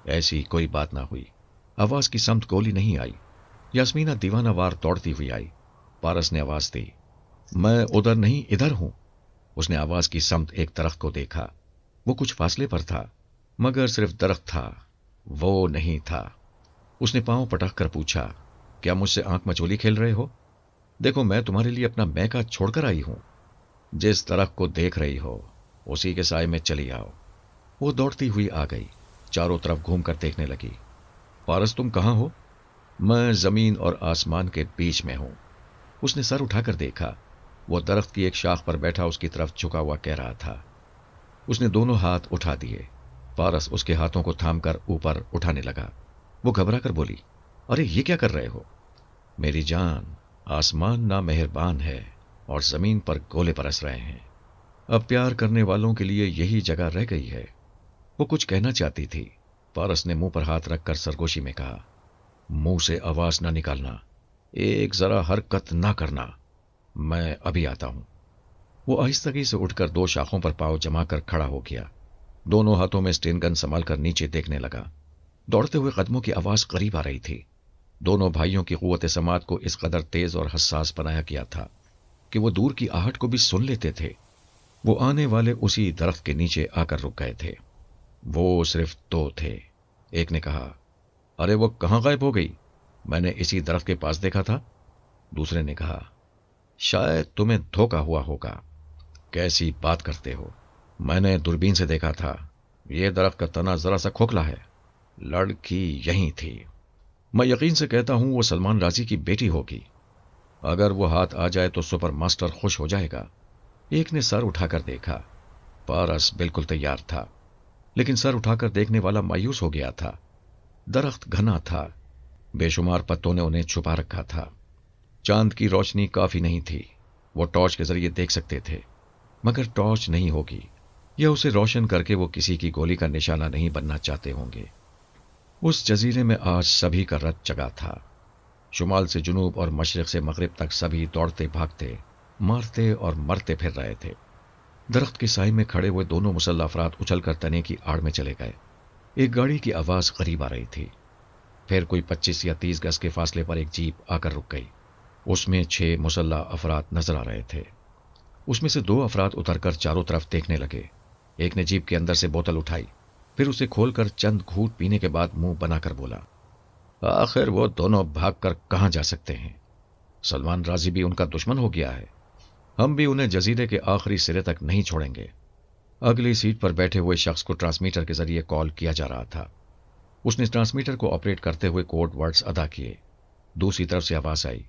ऐसी कोई बात ना हुई। आवाज की समत गोली नहीं आई। यास्मीना दीवानावार दौड़ती हुई आई। पारस ने आवाज दी, मैं उधर नहीं इधर हूं। उसने आवाज की समत एक दरख्त को देखा। वो कुछ फासले पर था, मगर सिर्फ दरख्त था, वो नहीं था। उसने पांव पटक कर पूछा, क्या मुझसे आंख मचोली खेल रहे हो? देखो, मैं तुम्हारे लिए अपना मैका छोड़कर आई हूं। जिस दरख्त को देख रही हो उसी के साए में चली आओ। वो दौड़ती हुई आ गई, चारों तरफ घूमकर देखने लगी। पारस, तुम कहां हो? मैं जमीन और आसमान के बीच में हूं। उसने सर उठाकर देखा। वो दरख्त की एक शाख पर बैठा उसकी तरफ झुका हुआ कह रहा था। उसने दोनों हाथ उठा दिए। पारस उसके हाथों को थामकर ऊपर उठाने लगा। वो घबरा कर बोली, अरे ये क्या कर रहे हो? मेरी जान, आसमान ना मेहरबान है और जमीन पर गोले बरस रहे हैं। अब प्यार करने वालों के लिए यही जगह रह गई है। वो कुछ कहना चाहती थी। पारस ने मुंह पर हाथ रखकर सरगोशी में कहा, मुंह से आवाज ना निकालना, एक जरा हरकत ना करना, मैं अभी आता हूं। वो आहिस्तगी से उठकर दो शाखों पर पांव जमाकर खड़ा हो गया। दोनों हाथों में स्टेन गन संभाल कर नीचे देखने लगा। दौड़ते हुए कदमों की आवाज करीब आ रही थी। दोनों भाइयों की कुव्वत समात को इस कदर तेज और हसास बनाया गया था कि वो दूर की आहट को भी सुन लेते थे। वो आने वाले उसी दरख्त के नीचे आकर रुक गए थे। वो सिर्फ दो थे। एक ने कहा, अरे वो कहां गायब हो गई? मैंने इसी दरख्त के पास देखा था। दूसरे ने कहा, शायद तुम्हें धोखा हुआ होगा। कैसी बात करते हो? मैंने दूरबीन से देखा था। ये दरख्त का तना जरा सा खोखला है। लड़की यहीं थी। मैं यकीन से कहता हूं वो सलमान राजी की बेटी होगी। अगर वो हाथ आ जाए तो सुपर मास्टर खुश हो जाएगा। एक ने सर उठाकर देखा। पारस बिल्कुल तैयार था, लेकिन सर उठाकर देखने वाला मायूस हो गया था। दरख्त घना था। बेशुमार पत्तों ने उन्हें छुपा रखा था। चांद की रोशनी काफी नहीं थी। वो टॉर्च के जरिए देख सकते थे, मगर टॉर्च नहीं होगी या उसे रोशन करके वो किसी की गोली का निशाना नहीं बनना चाहते होंगे। उस जजीरे में आज सभी का रथ जगा था। शुमाल से जुनूब और मशरिक से मगरिब तक सभी दौड़ते भागते, मारते और मरते फिर रहे थे। दरख्त के साए में खड़े हुए दोनों मुसल्लह अफराद उछलकर तने की आड़ में चले गए। एक गाड़ी की आवाज करीब आ रही थी। फिर कोई 25 या 30 गज के फासले पर एक जीप आकर रुक गई। उसमें 6 मुसल्लह अफराद नजर आ रहे थे। उसमें से 2 अफराद उतरकर चारों तरफ देखने लगे। एक ने जीप के अंदर से बोतल उठाई, फिर उसे खोलकर चंद घूंट पीने के बाद मुंह बनाकर बोला, आखिर वो दोनों भागकर कहां जा सकते हैं? सलमान राजी भी उनका दुश्मन हो गया है। हम भी उन्हें जजीरे के आखिरी सिरे तक नहीं छोड़ेंगे। अगली सीट पर बैठे हुए शख्स को ट्रांसमीटर के जरिए कॉल किया जा रहा था। उसने ट्रांसमीटर को ऑपरेट करते हुए कोड वर्ड्स अदा किए। दूसरी तरफ से आवाज आई,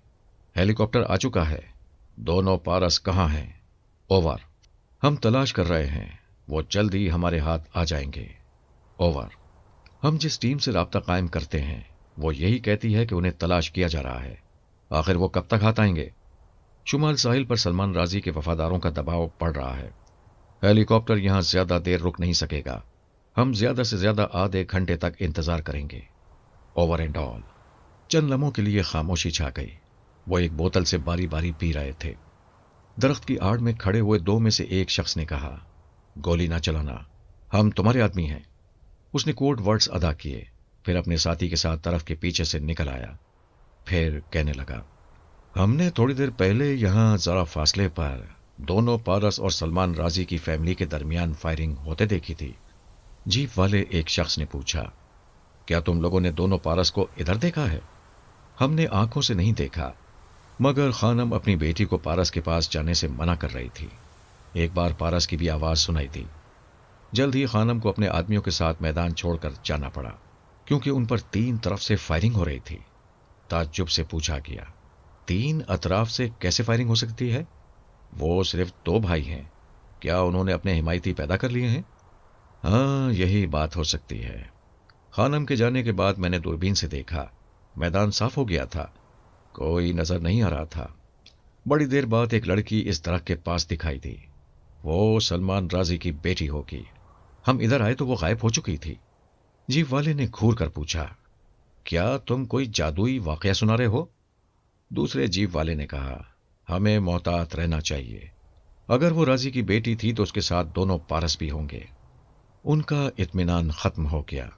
हेलीकॉप्टर आ चुका है। दोनों पारस कहां हैं? ओवर। हम तलाश कर रहे हैं। वो जल्द ही हमारे हाथ आ जाएंगे। ओवर। हम जिस टीम से राब्ता कायम करते हैं वो यही कहती है कि उन्हें तलाश किया जा रहा है। आखिर वो कब तक हाथ आएंगे? शुमाल साहिल पर सलमान राजी के वफादारों का दबाव पड़ रहा है। हेलीकॉप्टर यहां ज्यादा देर रुक नहीं सकेगा। हम ज्यादा से ज्यादा आधे घंटे तक इंतजार करेंगे। Over and all. चंद लम्हों के लिए खामोशी छा गई। वो एक बोतल से बारी बारी पी रहे थे। दरख्त की आड़ में खड़े हुए 2 में से एक शख्स ने कहा, गोली ना चलाना, हम तुम्हारे आदमी हैं। उसने कोड वर्ड्स अदा किए, फिर अपने साथी के साथ तरफ के पीछे से निकल आया। फिर कहने लगा, हमने थोड़ी देर पहले यहां जरा फासले पर दोनों पारस और सलमान राजी की फैमिली के दरमियान फायरिंग होते देखी थी। जीप वाले एक शख्स ने पूछा, क्या तुम लोगों ने दोनों पारस को इधर देखा है? ہم نے آنکھوں سے نہیں دیکھا، مگر خانم اپنی بیٹی کو پارس کے پاس جانے سے منع کر رہی تھی۔ ایک بار پارس کی بھی آواز سنائی دی۔ جلد ہی خانم کو اپنے آدمیوں کے ساتھ میدان چھوڑ کر جانا پڑا، کیونکہ ان پر 3 طرف سے فائرنگ ہو رہی تھی۔ تعجب سے پوچھا گیا، 3 اطراف سے کیسے فائرنگ ہو سکتی ہے؟ وہ صرف 2 بھائی ہیں، کیا انہوں نے اپنے حمایتی پیدا کر لیے ہیں؟ ہاں، یہی بات ہو سکتی ہے۔ خانم کے جانے کے بعد میں نے دوربین سے دیکھا، میدان صاف ہو گیا تھا، کوئی نظر نہیں آ رہا تھا۔ بڑی دیر بعد ایک لڑکی اس درخت کے پاس دکھائی دی۔ وہ سلمان رازی کی بیٹی ہوگی۔ ہم ادھر آئے تو وہ غائب ہو چکی تھی۔ جیپ والے نے گھور کر پوچھا، کیا تم کوئی جادوئی واقعہ سنا رہے ہو؟ دوسرے جیپ والے نے کہا، ہمیں محتاط رہنا چاہیے۔ اگر وہ رازی کی بیٹی تھی تو اس کے ساتھ دونوں پارس بھی ہوں گے۔ ان کا اطمینان ختم ہو گیا۔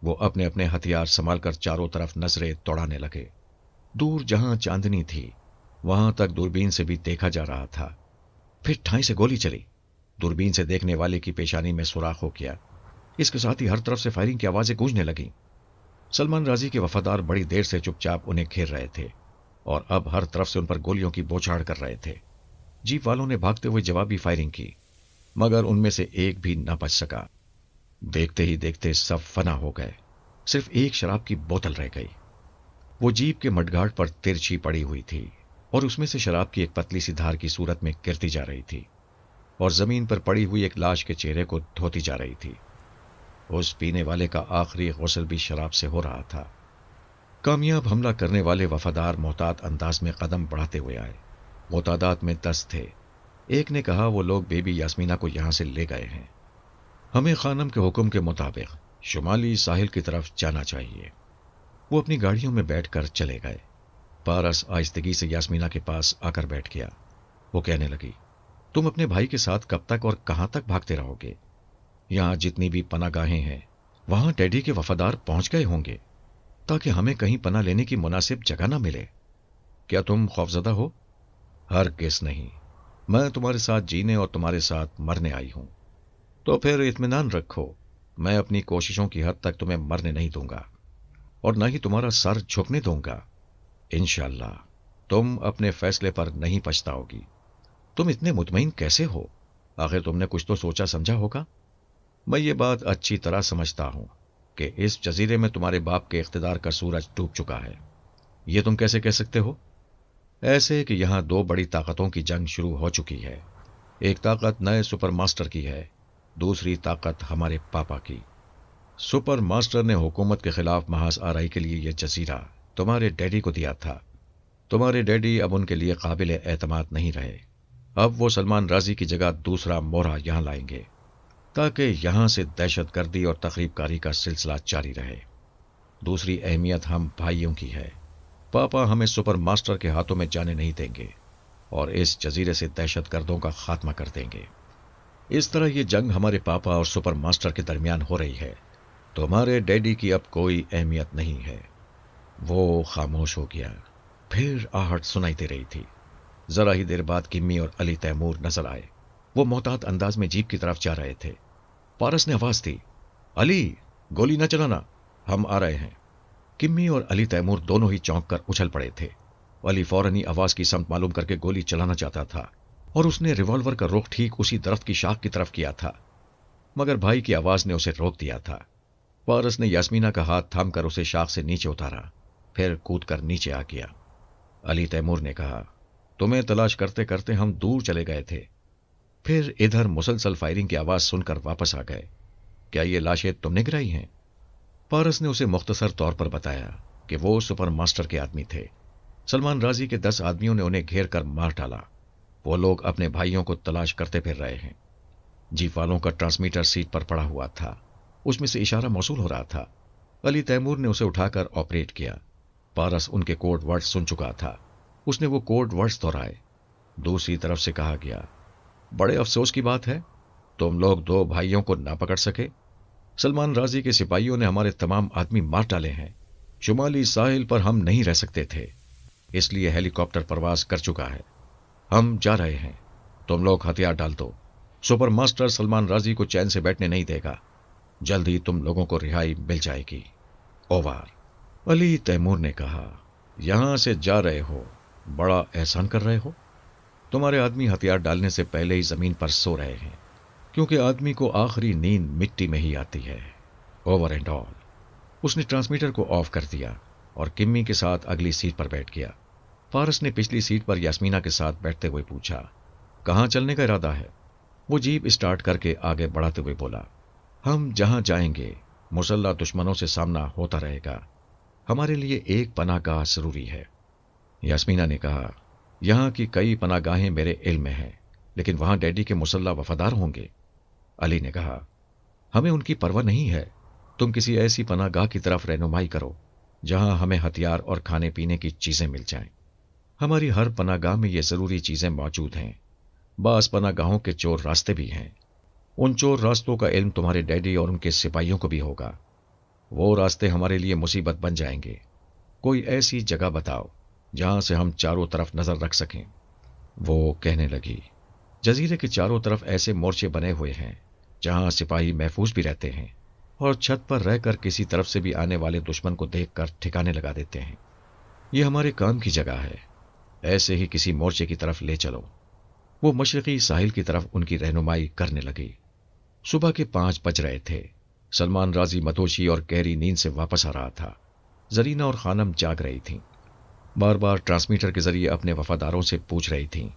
وہ اپنے اپنے ہتھیار سنبھال کر چاروں طرف نظریں دوڑانے لگے۔ دور جہاں چاندنی تھی وہاں تک دوربین سے بھی دیکھا جا رہا تھا۔ پھر ٹھائی سے گولی چلی۔ دوربین سے دیکھنے والے کی پیشانی میں سوراخ ہو گیا۔ اس کے ساتھ ہی ہر طرف سے فائرنگ کی آوازیں گونجنے لگیں۔ سلمان رازی کے وفادار بڑی دیر سے چپ چاپ انہیں گھیر رہے تھے اور اب ہر طرف سے ان پر گولیوں کی بوچھاڑ کر رہے تھے۔ جیپ والوں نے بھاگتے ہوئے جوابی فائرنگ کی، مگر ان میں سے ایک بھی نہ بچ سکا۔ دیکھتے ہی دیکھتے سب فنا ہو گئے، صرف ایک شراب کی بوتل رہ گئی۔ وہ جیپ کے مڈگاٹ پر ترچھی پڑی ہوئی تھی اور اس میں سے شراب کی ایک پتلی سی دھار کی صورت میں گرتی جا رہی تھی اور زمین پر پڑی ہوئی ایک لاش کے چہرے کو دھوتی جا رہی تھی۔ اس پینے والے کا آخری غسل بھی شراب سے ہو رہا تھا۔ کامیاب حملہ کرنے والے وفادار محتاط انداز میں قدم بڑھاتے ہوئے آئے۔ وہ تعداد میں 10 تھے۔ ایک نے کہا، وہ لوگ بی بی یاسمینہ کو یہاں سے لے گئے ہیں، ہمیں خانم کے حکم کے مطابق شمالی ساحل کی طرف جانا چاہیے۔ وہ اپنی گاڑیوں میں بیٹھ کر چلے گئے۔ پارس آہستگی سے یاسمینہ کے پاس آ کر بیٹھ گیا۔ وہ کہنے لگی، تم اپنے بھائی کے ساتھ کب تک اور کہاں تک بھاگتے رہو گے؟ یہاں جتنی بھی پناہ گاہیں ہیں وہاں ڈیڈی کے وفادار پہنچ گئے ہوں گے، تاکہ ہمیں کہیں پناہ لینے کی مناسب جگہ نہ ملے۔ کیا تم خوفزدہ ہو؟ ہرگز نہیں، میں تمہارے ساتھ جینے اور تمہارے ساتھ مرنے آئی ہوں۔ تو پھر اطمینان رکھو، میں اپنی کوششوں کی حد تک تمہیں مرنے نہیں دوں گا اور نہ ہی تمہارا سر جھکنے دوں گا۔ انشاءاللہ تم اپنے فیصلے پر نہیں پچھتاؤ گی۔ تم اتنے مطمئن کیسے ہو؟ آخر تم نے کچھ تو سوچا سمجھا ہوگا۔ میں یہ بات اچھی طرح سمجھتا ہوں کہ اس جزیرے میں تمہارے باپ کے اقتدار کا سورج ڈوب چکا ہے۔ یہ تم کیسے کہہ سکتے ہو؟ ایسے کہ یہاں 2 بڑی طاقتوں کی جنگ شروع ہو چکی ہے۔ ایک طاقت نئے سپر ماسٹر کی ہے، دوسری طاقت ہمارے پاپا کی۔ سپر ماسٹر نے حکومت کے خلاف محاذ آرائی کے لیے یہ جزیرہ تمہارے ڈیڈی کو دیا تھا۔ تمہارے ڈیڈی اب ان کے لیے قابل اعتماد نہیں رہے۔ اب وہ سلمان رازی کی جگہ دوسرا مورا یہاں لائیں گے، تاکہ یہاں سے دہشت گردی اور تخریب کاری کا سلسلہ جاری رہے۔ دوسری اہمیت ہم بھائیوں کی ہے۔ پاپا ہمیں سپر ماسٹر کے ہاتھوں میں جانے نہیں دیں گے اور اس جزیرے سے دہشت گردوں کا خاتمہ کر دیں گے۔ اس طرح یہ جنگ ہمارے پاپا اور سپر ماسٹر کے درمیان ہو رہی ہے۔ تمہارے ڈیڈی کی اب کوئی اہمیت نہیں ہے۔ وہ خاموش ہو گیا۔ پھر آہٹ سنائی دے رہی تھی۔ ذرا ہی دیر بعد کمی اور علی تیمور نظر آئے۔ وہ محتاط انداز میں جیپ کی طرف جا رہے تھے۔ پارس نے آواز دی، علی گولی نہ چلانا، ہم آ رہے ہیں۔ کمی اور علی تیمور دونوں ہی چونک کر اچھل پڑے تھے۔ علی فوراً ہی آواز کی سمت معلوم کر کے گولی چلانا چاہتا تھا اور اس نے ریوالور کا رخ ٹھیک اسی درخت کی شاخ کی طرف کیا تھا، مگر بھائی کی آواز نے اسے روک دیا تھا۔ پارس نے یاسمینہ کا ہاتھ تھام کر اسے شاخ سے نیچے اتارا، پھر کود کر نیچے آ گیا۔ علی تیمور نے کہا، تمہیں تلاش کرتے کرتے ہم دور چلے گئے تھے، پھر ادھر مسلسل فائرنگ کی آواز سن کر واپس آ گئے۔ کیا یہ لاشیں تم نے گرائی ہیں؟ پارس نے اسے مختصر طور پر بتایا کہ وہ سپر ماسٹر کے آدمی تھے۔ سلمان رازی کے 10 آدمیوں نے انہیں گھیر کر مار ڈالا۔ وہ لوگ اپنے بھائیوں کو تلاش کرتے پھر رہے ہیں۔ جیپ والوں کا ٹرانسمیٹر سیٹ پر پڑا ہوا تھا، اس میں سے اشارہ موصول ہو رہا تھا۔ علی تیمور نے اسے اٹھا کر آپریٹ کیا۔ پارس ان کے کوڈ ورڈز سن چکا تھا، اس نے وہ کوڈ ورڈز دہرائے۔ دوسری طرف سے کہا گیا، بڑے افسوس کی بات ہے، تم لوگ 2 بھائیوں کو نہ پکڑ سکے۔ سلمان رازی کے سپاہیوں نے ہمارے تمام آدمی مار ڈالے ہیں۔ شمالی ساحل پر ہم نہیں رہ سکتے تھے، اس لیے ہیلی کاپٹر پرواز کر چکا ہے۔ ہم جا رہے ہیں، تم لوگ ہتھیار ڈال دو۔ سپر ماسٹر سلمان رازی کو چین سے بیٹھنے نہیں دے گا، جلد ہی تم لوگوں کو رہائی مل جائے گی۔ اوور۔ علی تیمور نے کہا، یہاں سے جا رہے ہو، بڑا احسان کر رہے ہو۔ تمہارے آدمی ہتھیار ڈالنے سے پہلے ہی زمین پر سو رہے ہیں، کیونکہ آدمی کو آخری نیند مٹی میں ہی آتی ہے۔ Over and all. اس نے ٹرانسمیٹر کو آف کر دیا اور کمی کے ساتھ اگلی سیٹ پر بیٹھ گیا۔ پارس نے پچھلی سیٹ پر یاسمینا کے ساتھ بیٹھتے ہوئے پوچھا، کہاں چلنے کا ارادہ ہے؟ وہ جیپ اسٹارٹ کر کے آگے بڑھاتے ہوئے بولا، ہم جہاں جائیں گے مسلح دشمنوں سے سامنا ہوتا رہے گا، ہمارے لیے ایک پناہ گاہ ضروری ہے۔ یاسمینا نے کہا، یہاں کی کئی پناہ گاہیں میرے علم میں ہیں، لیکن وہاں ڈیڈی کے مسلح وفادار ہوں گے۔ علی نے کہا، ہمیں ان کی پرواہ نہیں ہے، تم کسی ایسی پناہ گاہ کی طرف رہنمائی کرو جہاں ہمیں ہتھیار اور کھانے پینے کی چیزیں مل جائیں۔ ہماری ہر پناہ گاہ میں یہ ضروری چیزیں موجود ہیں۔ بعض پناہ گاہوں کے چور راستے بھی ہیں، ان چور راستوں کا علم تمہارے ڈیڈی اور ان کے سپاہیوں کو بھی ہوگا۔ وہ راستے ہمارے لیے مصیبت بن جائیں گے۔ کوئی ایسی جگہ بتاؤ جہاں سے ہم چاروں طرف نظر رکھ سکیں۔ وہ کہنے لگی، جزیرے کے چاروں طرف ایسے مورچے بنے ہوئے ہیں جہاں سپاہی محفوظ بھی رہتے ہیں اور چھت پر رہ کر کسی طرف سے بھی آنے والے دشمن کو دیکھ کر ٹھکانے لگا دیتے ہیں۔ یہ ہمارے کام کی جگہ ہے، ایسے ہی کسی مورچے کی طرف لے چلو۔ وہ مشرقی ساحل کی طرف ان کی رہنمائی کرنے لگی۔ صبح کے 5 بج رہے تھے۔ سلمان راضی مدہوشی اور گہری نیند سے واپس آ رہا تھا۔ زرینہ اور خانم جاگ رہی تھیں، بار بار ٹرانسمیٹر کے ذریعے اپنے وفاداروں سے پوچھ رہی تھیں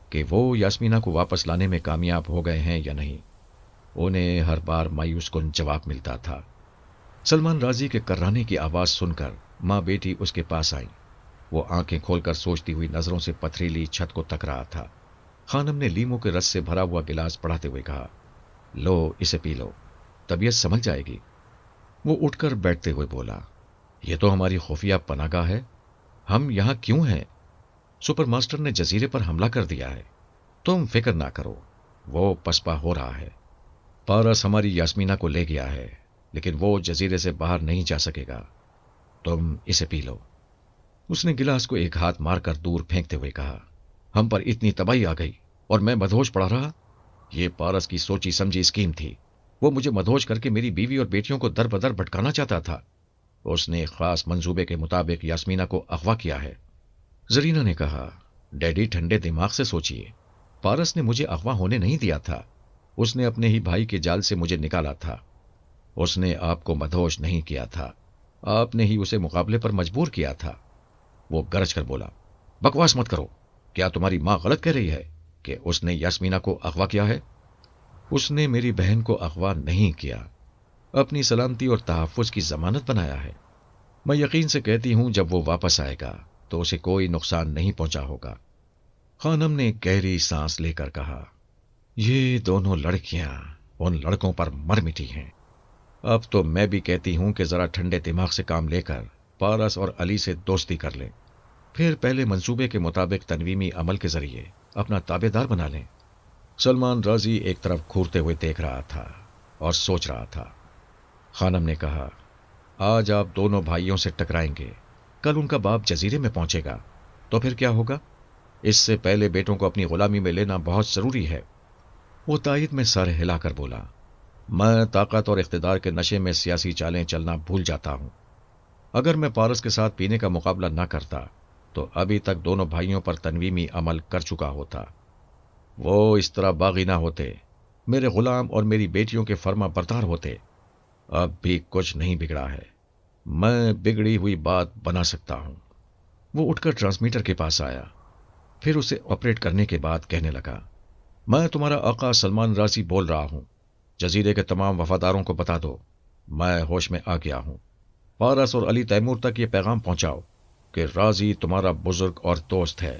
کہ وہ یاسمینا کو واپس لانے میں کامیاب ہو گئے ہیں یا نہیں۔ انہیں ہر بار مایوس کن جواب ملتا تھا۔ سلمان راضی کے کررانے کی آواز سن کر ماں بیٹی اس کے پاس آئیں۔ وہ آنکھیں کھول کر سوچتی ہوئی نظروں سے پتھریلی چھت کو تک رہا تھا۔ خانم نے لیمو کے رس سے بھرا ہوا گلاس بڑھاتے ہوئے کہا، لو اسے پی لو، طبیعت سنبھل جائے گی۔ وہ اٹھ کر بیٹھتے ہوئے بولا، یہ تو ہماری خفیہ پناہ گاہ ہے، ہم یہاں کیوں ہیں؟ سپر ماسٹر نے جزیرے پر حملہ کر دیا ہے، تم فکر نہ کرو، وہ پسپا ہو رہا ہے۔ پارس ہماری یاسمینا کو لے گیا ہے، لیکن وہ جزیرے سے باہر نہیں جا سکے گا، تم اسے پی لو۔ اس نے گلاس کو ایک ہاتھ مار کر دور پھینکتے ہوئے کہا، ہم پر اتنی تباہی آ گئی اور میں مدہوش پڑا رہا۔ یہ پارس کی سوچی سمجھی اسکیم تھی، وہ مجھے مدہوش کر کے میری بیوی اور بیٹیوں کو در بدر بھٹکانا چاہتا تھا۔ اس نے ایک خاص منصوبے کے مطابق یاسمینا کو اغوا کیا ہے۔ زرینہ نے کہا، ڈیڈی ٹھنڈے دماغ سے سوچئے، پارس نے مجھے اغوا ہونے نہیں دیا تھا، اس نے اپنے ہی بھائی کے جال سے مجھے نکالا تھا۔ اس نے آپ کو مدہوش نہیں کیا تھا، آپ نے ہی اسے مقابلے پر مجبور کیا تھا۔ وہ گرج کر بولا، بکواس مت کرو، کیا تمہاری ماں غلط کہہ رہی ہے کہ اس نے یاسمینا کو اغوا کیا ہے؟ اس نے میری بہن کو اغوا نہیں کیا، اپنی سلامتی اور تحفظ کی ضمانت بنایا ہے۔ میں یقین سے کہتی ہوں جب وہ واپس آئے گا تو اسے کوئی نقصان نہیں پہنچا ہوگا۔ خانم نے گہری سانس لے کر کہا، یہ دونوں لڑکیاں ان لڑکوں پر مر مٹی ہیں۔ اب تو میں بھی کہتی ہوں کہ ذرا ٹھنڈے دماغ سے کام لے کر پارس اور علی سے دوستی کر لیں، پھر پہلے منصوبے کے مطابق تنویمی عمل کے ذریعے اپنا تابع دار بنا لیں۔ سلمان راضی ایک طرف گھورتے ہوئے دیکھ رہا تھا اور سوچ رہا تھا۔ خانم نے کہا، آج آپ دونوں بھائیوں سے ٹکرائیں گے، کل ان کا باپ جزیرے میں پہنچے گا، تو پھر کیا ہوگا؟ اس سے پہلے بیٹوں کو اپنی غلامی میں لینا بہت ضروری ہے۔ وہ تائید میں سر ہلا کر بولا، میں طاقت اور اقتدار کے نشے میں سیاسی چالیں چلنا بھول جاتا ہوں۔ اگر میں پارس کے ساتھ پینے کا مقابلہ نہ کرتا تو ابھی تک دونوں بھائیوں پر تنویمی عمل کر چکا ہوتا۔ وہ اس طرح باغی نہ ہوتے، میرے غلام اور میری بیٹیوں کے فرما بردار ہوتے۔ اب بھی کچھ نہیں بگڑا ہے، میں بگڑی ہوئی بات بنا سکتا ہوں۔ وہ اٹھ کر ٹرانسمیٹر کے پاس آیا، پھر اسے آپریٹ کرنے کے بعد کہنے لگا، میں تمہارا آقا سلمان راضی بول رہا ہوں، جزیرے کے تمام وفاداروں کو بتا دو میں ہوش میں آ گیا ہوں۔ پارس اور علی تیمور تک یہ پیغام پہنچاؤ کہ راضی تمہارا بزرگ اور دوست ہے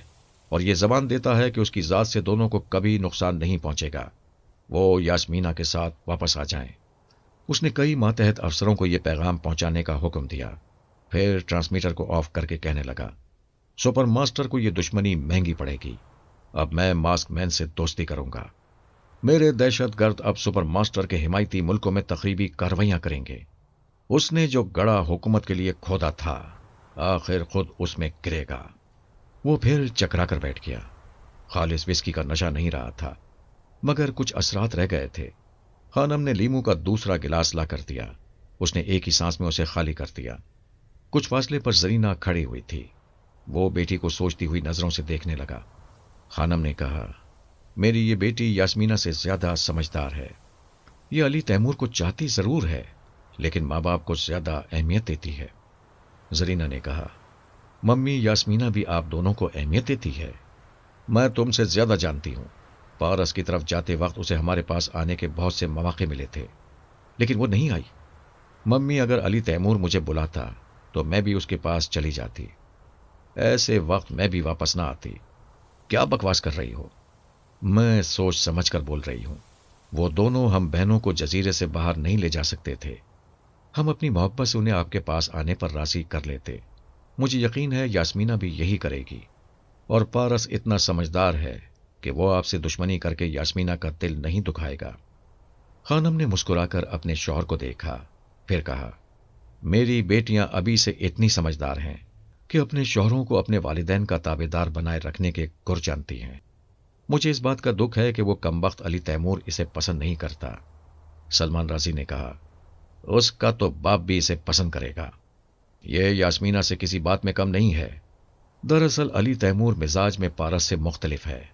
اور یہ زبان دیتا ہے کہ اس کی ذات سے دونوں کو کبھی نقصان نہیں پہنچے گا۔ وہ یاسمینا کے ساتھ واپس آ جائیں۔ اس نے کئی ماتحت افسروں کو یہ پیغام پہنچانے کا حکم دیا، پھر ٹرانسمیٹر کو آف کر کے کہنے لگا، سپر ماسٹر کو یہ دشمنی مہنگی پڑے گی، اب میں ماسک مین سے دوستی کروں گا۔ میرے دہشت گرد اب سپر ماسٹر کے حمایتی ملکوں میں تخریبی کارروائیاں کریں گے۔ اس نے جو گڑھا حکومت کے لیے کھودا تھا آخر خود اس میں گرے گا۔ وہ پھر چکرا کر بیٹھ گیا۔ خالص وسکی کا نشہ نہیں رہا تھا، مگر کچھ اثرات رہ گئے تھے۔ خانم نے لیمو کا دوسرا گلاس لا کر دیا، اس نے ایک ہی سانس میں اسے خالی کر دیا۔ کچھ فاصلے پر زرینہ کھڑی ہوئی تھی، वो बेटी को सोचती हुई नजरों से देखने लगा। खानम ने कहा, मेरी ये बेटी यास्मीना से ज्यादा समझदार है। ये अली तैमूर को चाहती जरूर है, लेकिन माँ बाप को ज्यादा अहमियत देती है। जरीना ने कहा, मम्मी, यास्मीना भी आप दोनों को अहमियत देती है। मैं तुमसे ज्यादा जानती हूं। पारस की तरफ जाते वक्त उसे हमारे पास आने के बहुत से मौके मिले थे, लेकिन वो नहीं आई। मम्मी, अगर अली तैमूर मुझे बुलाता तो मैं भी उसके पास चली जाती। ऐसे वक्त मैं भी वापस ना आती। क्या बकवास कर रही हो? मैं सोच समझ कर बोल रही हूं। वो दोनों हम बहनों को जजीरे से बाहर नहीं ले जा सकते थे। हम अपनी मोहब्बत से उन्हें आपके पास आने पर राजी कर लेते। मुझे यकीन है यास्मीना भी यही करेगी। और पारस इतना समझदार है कि वो आपसे दुश्मनी करके यास्मीना का दिल नहीं दुखाएगा। खानम ने मुस्कुराकर अपने शौहर को देखा, फिर कहा, मेरी बेटियां अभी से इतनी समझदार हैं कि अपने शौहरों को अपने वालिदैन का ताबेदार बनाए रखने के गुर जानती हैं। मुझे इस बात का दुख है कि वो कमबख्त अली तैमूर इसे पसंद नहीं करता। सलमान राजी ने कहा, उसका तो बाप भी इसे पसंद करेगा। ये यास्मीना से किसी बात में कम नहीं है। दरअसल अली तैमूर मिजाज में पारस से मुख्तलिफ है।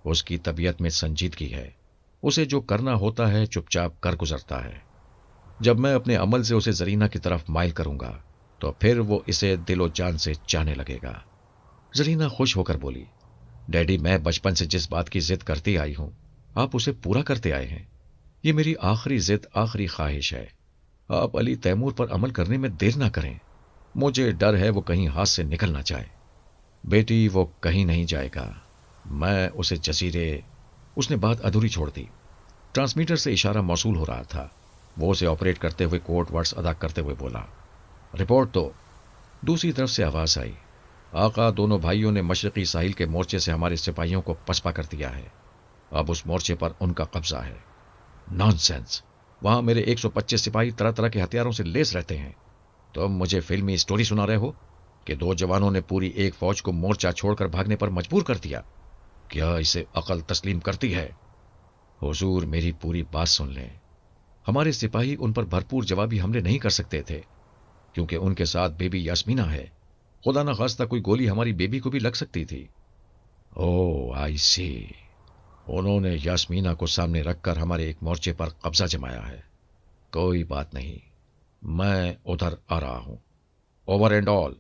उसकी तबीयत में संजीदगी है। उसे जो करना होता है चुपचाप कर गुजरता है। जब मैं अपने अमल से उसे जरीना की तरफ माइल करूंगा तो फिर वो इसे दिलो जान से चाहने लगेगा। जरीना खुश होकर बोली, डैडी, मैं बचपन से जिस बात की जिद करती आई हूं, आप उसे पूरा करते आए हैं। ये मेरी आखिरी जिद, आखिरी ख्वाहिश है। आप अली तैमूर पर अमल करने में देर ना करें। मुझे डर है वो कहीं हाथ से निकल ना जाए। बेटी, वो कहीं नहीं जाएगा। मैं उसे जजीरे। उसने बात अधूरी छोड़ दी। ट्रांसमीटर से इशारा मौसूल हो रहा था। वो उसे ऑपरेट करते हुए कोड वर्ड्स अदा करते हुए बोला, रिपोर्ट दो। दूसरी तरफ से आवाज आई, आका, दोनों भाइयों ने मशरकी साहिल के मोर्चे से हमारे सिपाहियों को पसपा कर दिया है। अब उस मोर्चे पर उनका कब्जा है। नॉनसेंस! वहां मेरे 125 सिपाही तरह तरह के हथियारों से लेस रहते हैं। तुम मुझे फिल्मी स्टोरी सुना रहे हो कि दो जवानों ने पूरी एक फौज को मोर्चा छोड़कर भागने पर मजबूर कर दिया। क्या इसे अकल तस्लीम करती है? हुजूर, मेरी पूरी बात सुन लें। हमारे सिपाही उन पर भरपूर जवाबी हमले नहीं कर सकते थे, क्योंकि उनके साथ बेबी यास्मीना है। खुदा न खास्ता कोई गोली हमारी बेबी को भी लग सकती थी। ओह, आई सी। उन्होंने यास्मीना को सामने रखकर हमारे एक मोर्चे पर कब्जा जमाया है। कोई बात नहीं, मैं उधर आ रहा हूं। Over and all.